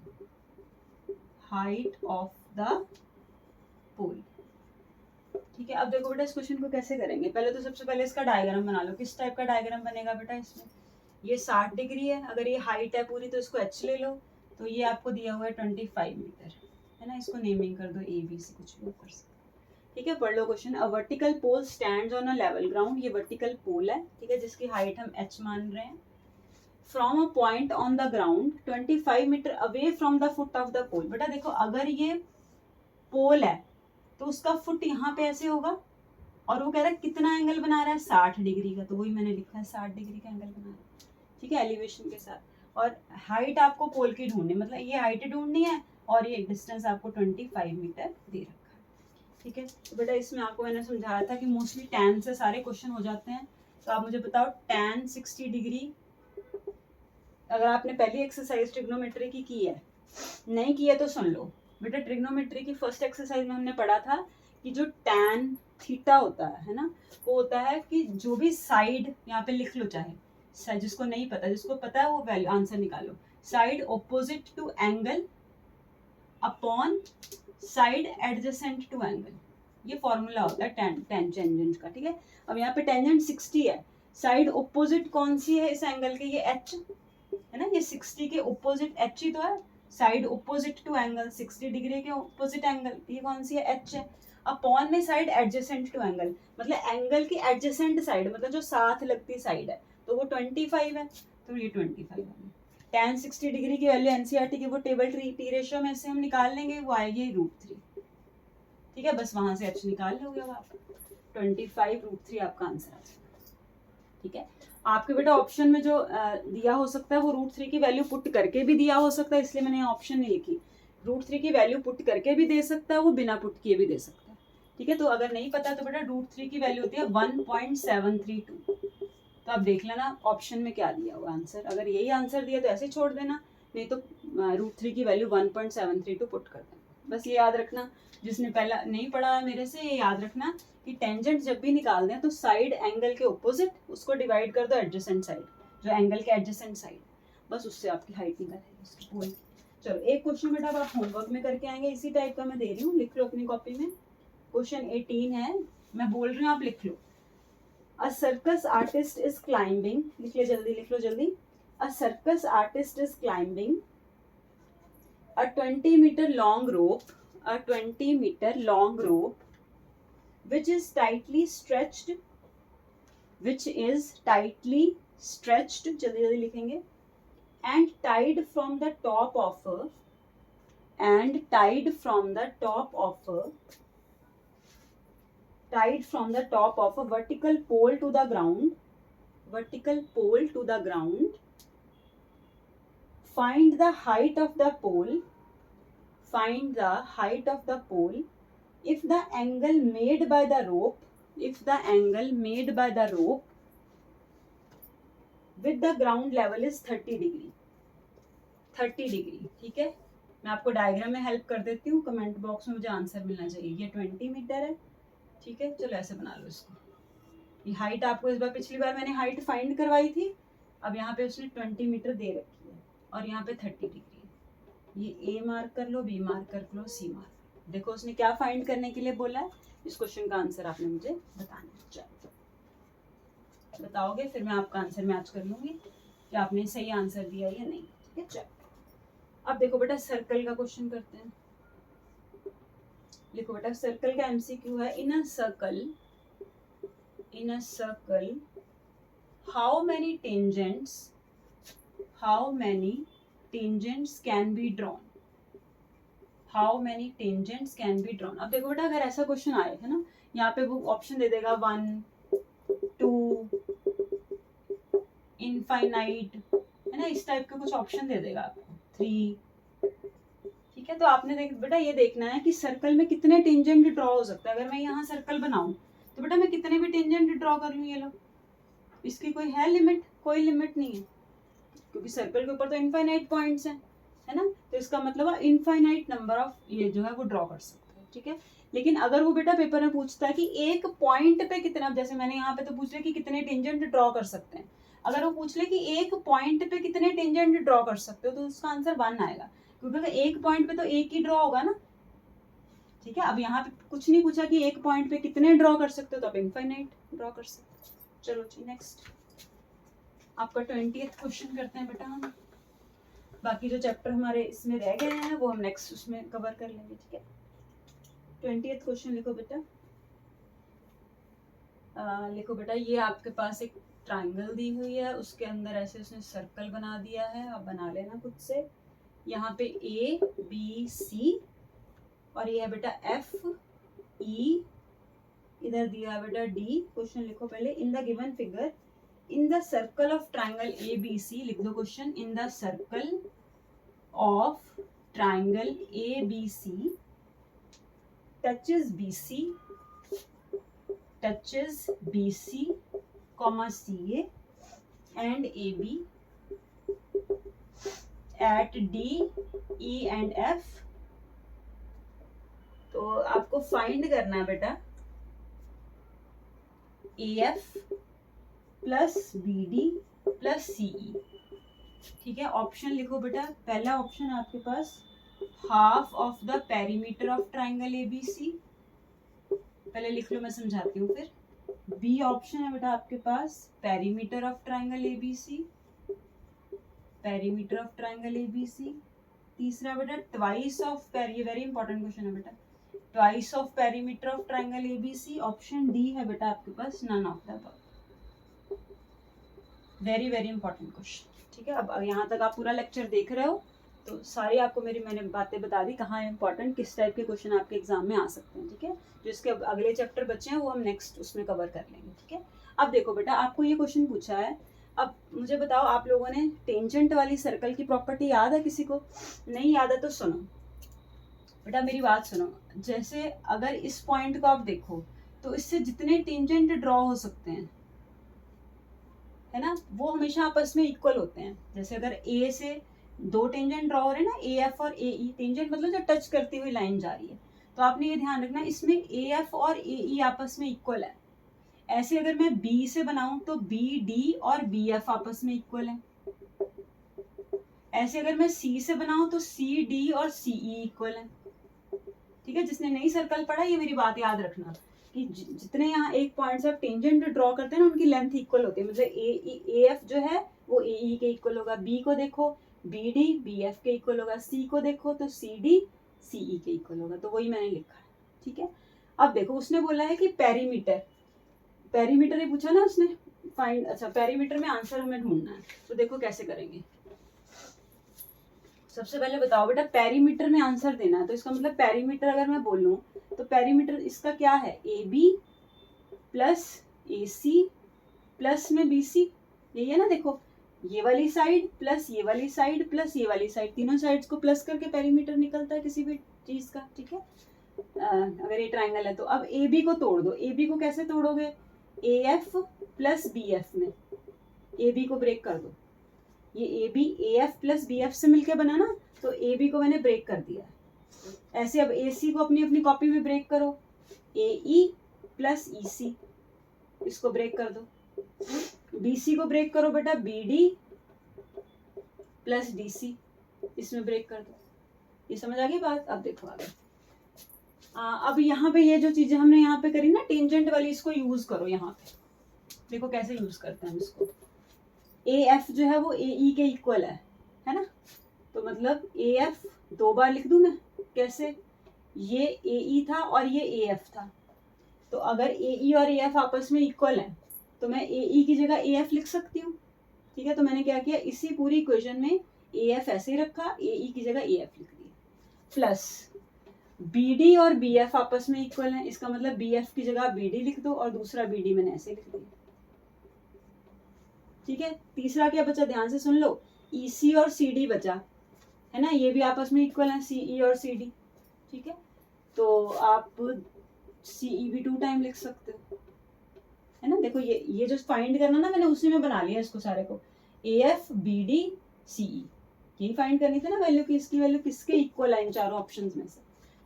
height of the pole. ठीक है, अब देखो बेटा इस क्वेश्चन को कैसे करेंगे, पहले तो सबसे पहले इसका डायग्राम बना लो। किस टाइप का डायग्राम बनेगा बेटा इसमें, ये 60 डिग्री है, अगर ये हाइट है पूरी तो इसको h ले लो, तो ये आपको दिया हुआ है 25 मीटर, है ना, इसको नेमिंग कर दो ए बी सी, कुछ भी कर सकते। ठीक है, पढ़ लो question. A vertical pole stands on a level ground, ये वर्टिकल पोल है, ठीक है, जिसकी हाइट हम h मान रहे हैं। From a point on the ground 25 meter away from the foot of the pole. बेटा देखो अगर ये पोल है तो उसका फुट यहाँ पे ऐसे होगा, और वो कह रहा है कितना एंगल बना रहा है, 60 डिग्री का, तो वही मैंने लिखा है 60 डिग्री का एंगल बना रहा है। ठीक है, एलिवेशन के साथ। और हाइट आपको पोल की ढूंढनी, मतलब ये हाइट ढूंढनी है और ये डिस्टेंस आपको 25 मीटर दे रखा है। ठीक है, तो बेटा इसमें आपको मैंने समझाया था कि मोस्टली tan से सारे क्वेश्चन हो जाते हैं। तो आप मुझे बताओ tan 60 डिग्री, अगर आपने पहली एक्सरसाइज ट्रिग्नोमेट्री की है, नहीं की है तो सुन लो बेटा। ट्रिग्नोमेट्री की फर्स्ट एक्सरसाइज में हमने पढ़ा था कि जो tan थीटा होता है ना, वो होता है कि जो भी साइड, यहाँ पे लिख लो चाहे, जिसको नहीं पता, जिसको पता है वो वैल्यू आंसर निकालो, side opposite to angle upon side adjacent to angle, ये फॉर्मूला होता है टेंजेंट का। ठीक है, अब यहाँ पे टेंजेंट 60 है, साइड ऑपोजिट कौन सी है इस एंगल के, ये h है ना, ये 60 के ऑपोजिट h ही तो है, side opposite to angle 60 degree के ऑपोजिट एंगल, ये कौन सी है, h है। अपॉन में साइड एडजेसेंट टू एंगल, मतलब एंगल की एडजेसेंट साइड, मतलब जो साथ लगती साइड है, तो वो 25 है, तो ये 25 है। tan 60 डिग्री की वैल्यू एनसीईआरटी की वो टेबल टी रेशियो में से हम निकाल लेंगे, वो आएगी √3। ठीक है, बस वहां से h निकाल लोगे, अब आप 25 √3 आपका आंसर आ जाएगा। ठीक है, आपके बेटा ऑप्शन में जो दिया हो सकता है वो √3 की वैल्यू पुट करके भी दिया हो सकता है, इसलिए मैंने ऑप्शन नहीं लिखी। √3 की वैल्यू पुट करके भी दे सकता है, वो बिना पुट किए भी दे सकता है। ठीक है, तो अगर नहीं पता तो बेटा √3 की वैल्यू होती है 1.732। तो आप देख लेना ऑप्शन में क्या दिया हुआ आंसर, अगर यही आंसर दिया तो ऐसे छोड़ देना, नहीं तो √3 की वैल्यू 1.732 पुट कर देना। बस ये याद रखना, जिसने पहला नहीं पढ़ा मेरे से, ये याद रखना कि टेंजेंट जब भी निकाल दें तो साइड एंगल के ऑपोजिट उसको डिवाइड कर दो एडजेसेंट साइड, जो एंगल के एडजेसेंट साइड, बस उससे आपकी हाइट निकल जाएगी। चलो एक क्वेश्चन बेटा आप होमवर्क में करके आएंगे, इसी टाइप का मैं दे रही हूँ, लिख लो अपनी कॉपी में। क्वेश्चन 18 है, मैं बोल रही हूँ आप लिख लो। A circus artist is climbing, लिख लो जल्दी, लिख लो जल्दी। A circus artist is climbing a 20 meter long rope, a 20 meter long rope which is tightly stretched, जल्दी जल्दी लिखेंगे, and tied from the top of a vertical pole to the ground, find the height of the pole if the angle made by the rope with the ground level is 30 degree. ठीक है, मैं आपको diagram में help कर देती हूँ, comment box में मुझे आंसर मिलना चाहिए। ये 20 मीटर है, ठीक है, चलो ऐसे बना लो इसको। ये हाइट आपको इस बार, पिछली बार मैंने हाइट फाइंड करवाई थी, अब यहाँ पे उसने 20 मीटर दे रखी है और यहाँ पे 30 डिग्री। ये ए मार्क कर लो, बी मार्क कर लो, सी मार्क। देखो उसने क्या फाइंड करने के लिए बोला है, इस क्वेश्चन का आंसर आपने मुझे बताना है। चलो बताओगे, फिर मैं आपका आंसर मैच कर लूंगी कि आपने सही आंसर दिया या नहीं। ठीक है, चलो अब देखो बेटा सर्कल का क्वेश्चन करते हैं। लिखो बेटा, सर्कल का एमसीक्यू है, in a circle how many tangents can be drawn. अब देखो बेटा अगर ऐसा क्वेश्चन आए है ना, यहाँ पे वो ऑप्शन दे देगा 1, 2, इनफाइनाइट, है ना, इस टाइप के कुछ ऑप्शन दे देगा आपको, 3। ठीक है, तो आपने बेटा ये देखना है कि सर्कल में कितने टेंजेंट ड्रॉ हो सकता है। अगर मैं यहाँ सर्कल बनाऊं तो बेटा मैं कितने भी टेंजेंट ड्रॉ कर लूँ, ये लो, इसकी कोई है लिमिट? कोई लिमिट नहीं है, क्योंकि सर्कल के ऊपर तो इनफाइनाइट पॉइंट्स हैं, है ना, तो इसका मतलब इनफाइनाइट नंबर ऑफ ये जो है वो ड्रॉ कर सकते हैं। ठीक है। लेकिन अगर वो बेटा पेपर में पूछता है कि एक पॉइंट पे कितना, जैसे मैंने यहाँ पे तो पूछ लिया कि कितने टेंजेंट ड्रॉ कर सकते हैं, अगर वो पूछ ले कि एक पॉइंट पे कितने टेंजेंट ड्रॉ कर सकते हो तो उसका आंसर 1 आएगा, क्योंकि अगर एक पॉइंट पे तो एक ही ड्रॉ होगा ना, ठीक है। अब यहाँ पे कुछ नहीं पूछा कि एक पॉइंट पे कितने ड्रॉ कर सकते हो, तो आप इनफाइनाइट ड्रॉ कर सकते हो। चलो जी नेक्स्ट आपका 20th क्वेश्चन करते हैं बेटा हम। बाकी जो चैप्टर हमारे इसमें रह गए हैं वो हम नेक्स्ट उसमें कवर कर लेंगे, ठीक है। 20th क्वेश्चन लिखो बेटा। लिखो बेटा, ये आपके पास एक ट्राइंगल दी हुई है, उसके अंदर ऐसे उसने सर्कल बना दिया है, आप बना लेना खुद से। यहाँ पे ए बी सी और ये है बेटा एफ ई, इधर दिया है बेटा डी। क्वेश्चन लिखो पहले, in the given figure in the circle of triangle A B C, लिख दो question, in the circle of triangle A B C touches BC, comma CA and AB at D, E and F। तो आपको find करना है बेटा AF plus BD plus CE, ठीक है। Option लिखो बेटा, पहला ऑप्शन आपके पास half of the perimeter of triangle ABC, पहले लिख लो मैं समझाती हूँ फिर। बी ऑप्शन है बेटा आपके पास perimeter of triangle ABC, perimeter of triangle ABC। तीसरा बेटा ट्वाइस ऑफ, ये वेरी इंपॉर्टेंट क्वेश्चन है बेटा, twice of perimeter of triangle ABC। Option D है बेटा आपके पास none of the above. Very very important question, ठीक है। अब यहाँ तक आप पूरा लेक्चर देख रहे हो तो सारी आपको मैंने बातें बता दी कहाँ इंपॉर्टेंट, किस टाइप के क्वेश्चन आपके एग्जाम में आ सकते हैं, ठीक है। जो इसके अगले चैप्टर बचे हैं वो हम नेक्स्ट उसमें कवर कर लेंगे, ठीक है। अब देखो बेटा, आपको ये क्वेश्चन पूछा है, अब मुझे बताओ आप लोगों ने टेंजेंट वाली सर्कल की प्रॉपर्टी याद है किसी को? नहीं याद है तो सुनो बेटा, मेरी बात सुनो। जैसे अगर इस पॉइंट को आप देखो तो इससे जितने टेंजेंट ड्रॉ हो सकते हैं, है ना, वो हमेशा आपस में इक्वल होते हैं। जैसे अगर ए से दो टेंजेंट ड्रॉ हो रहे हैं ना, ए एफ और ए ई, टेंजेंट मतलब जो टच करती हुई लाइन जा रही है, तो आपने ये ध्यान रखना इसमें ए एफ और ए ई आपस में इक्वल है। ऐसे अगर मैं बी से बनाऊं तो बी डी और बी एफ आपस में इक्वल है। ऐसे अगर मैं सी से बनाऊं तो सी डी और सी ई इक्वल है, ठीक है। जिसने नई सर्कल पढ़ा ये मेरी बात याद रखना कि जितने यहाँ एक पॉइंट से आप टेंजेंट ड्रॉ करते हैं ना उनकी लेंथ इक्वल होती है। मतलब ए एफ जो है वो ए ई के इक्वल होगा, बी को देखो बी डी बी एफ के इक्वल होगा, सी को देखो तो सी डी सी ई के इक्वल होगा। तो वही मैंने लिखा है, ठीक है। अब देखो उसने बोला है कि पेरीमीटर, पेरीमीटर ही पूछा ना उसने, फाइंड, अच्छा पेरीमीटर में आंसर हमें ढूंढना है। तो देखो कैसे करेंगे। सबसे पहले बताओ बेटा, पेरीमीटर में आंसर देना है तो इसका मतलब पेरीमीटर अगर मैं बोलूं तो पेरीमीटर इसका क्या है, A B plus A C plus में बी सी, यही है ना। देखो ये वाली साइड प्लस ये वाली साइड प्लस ये वाली साइड, तीनों साइड्स को प्लस करके पेरीमीटर निकलता है किसी भी चीज का, ठीक है। अगर ये ट्राइंगल है तो अब ए बी को तोड़ दो। ए बी को कैसे तोड़ोगे, A F plus B F में ए बी को ब्रेक कर दो। ये A B A F plus B F से मिलकर बना ना, तो ए बी को मैंने ब्रेक कर दिया। ऐसे अब ए सी को अपनी अपनी कॉपी में ब्रेक करो, ए ई प्लस ई सी, इसको ब्रेक कर दो। बी सी को ब्रेक करो बेटा, B D plus D C, इसमें ब्रेक कर दो। ये समझ आ गई बात। अब देखो आगे, अब यहाँ पे ये जो चीजें हमने यहाँ पे करी ना टेंजेंट वाली, इसको यूज करो। यहाँ पे देखो कैसे यूज करते हैं इसको। ए एफ जो है वो ए ई के इक्वल है ना। तो मतलब ए एफ दो बार लिख दूं मैं, कैसे, ये ए ई था और ये ए एफ था। तो अगर ए ई और ए एफ आपस में इक्वल है तो मैं ए ई की जगह ए एफ लिख सकती हूँ, ठीक है। तो मैंने क्या किया, इसी पूरी इक्वेशन में ए एफ ऐसे ही रखा, ए ई की जगह ए एफ लिख दिया। प्लस बी डी और बी एफ आपस में इक्वल है, इसका मतलब बी एफ की जगह बी डी लिख दो और दूसरा बी डी मैंने ऐसे लिख दिया, ठीक है। तीसरा क्या बचा, ध्यान से सुन लो, ई सी और सी डी बचा, है ना। ये भी आपस में इक्वल है, सी ई और सी डी, ठीक है। तो आप सी ई भी 2 टाइम लिख सकते हो, है ना। देखो ये जो फाइंड करना ना, मैंने उसी में बना लिया इसको सारे को, A F B D C E, यही फाइंड करनी थी ना वैल्यू की। इसकी वैल्यू किसके इक्वल है इन चारों ऑप्शंस में से,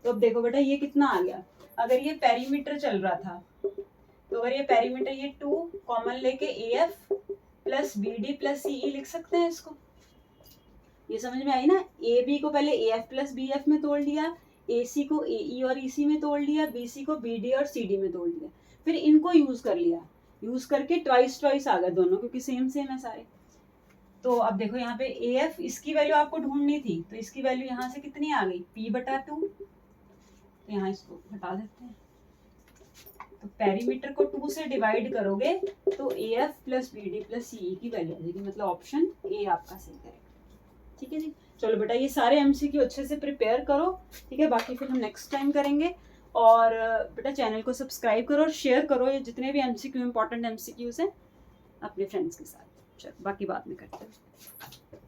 तो अब देखो बेटा ये कितना आ गया, अगर ये पेरीमीटर चल रहा था तो अगर ये पेरीमीटर ये 2 कॉमन लेके AF plus BD plus CE लिख सकते हैं इसको। ये समझ में आई ना, AB को पहले AF प्लस BF में तोड़ लिया, AC को AE और EC में तोड़ लिया, BC को BD और CD में तोड़ लिया, फिर इनको यूज कर लिया, यूज करके ट्वाइस आ गए दोनों, क्योंकि सेम है सारे। तो अब देखो यहाँ पे AF इसकी वैल्यू आपको ढूंढनी थी, तो इसकी वैल्यू यहाँ से कितनी आ गई, P/2। तो यहाँ इसको हटा देते हैं, तो पेरीमीटर को 2 से डिवाइड करोगे तो AF plus BD plus CE की वैल्यू आ जाएगी, मतलब ऑप्शन ए आपका सही करेगा। ठीक है जी, चलो बेटा ये सारे MCQ अच्छे से प्रिपेयर करो, ठीक है, बाकी फिर हम नेक्स्ट टाइम करेंगे। और बेटा चैनल को सब्सक्राइब करो और शेयर करो ये जितने भी MCQ इंपॉर्टेंट MCQs हैं अपने फ्रेंड्स के साथ। चलो बाकी बाद में करते हैं।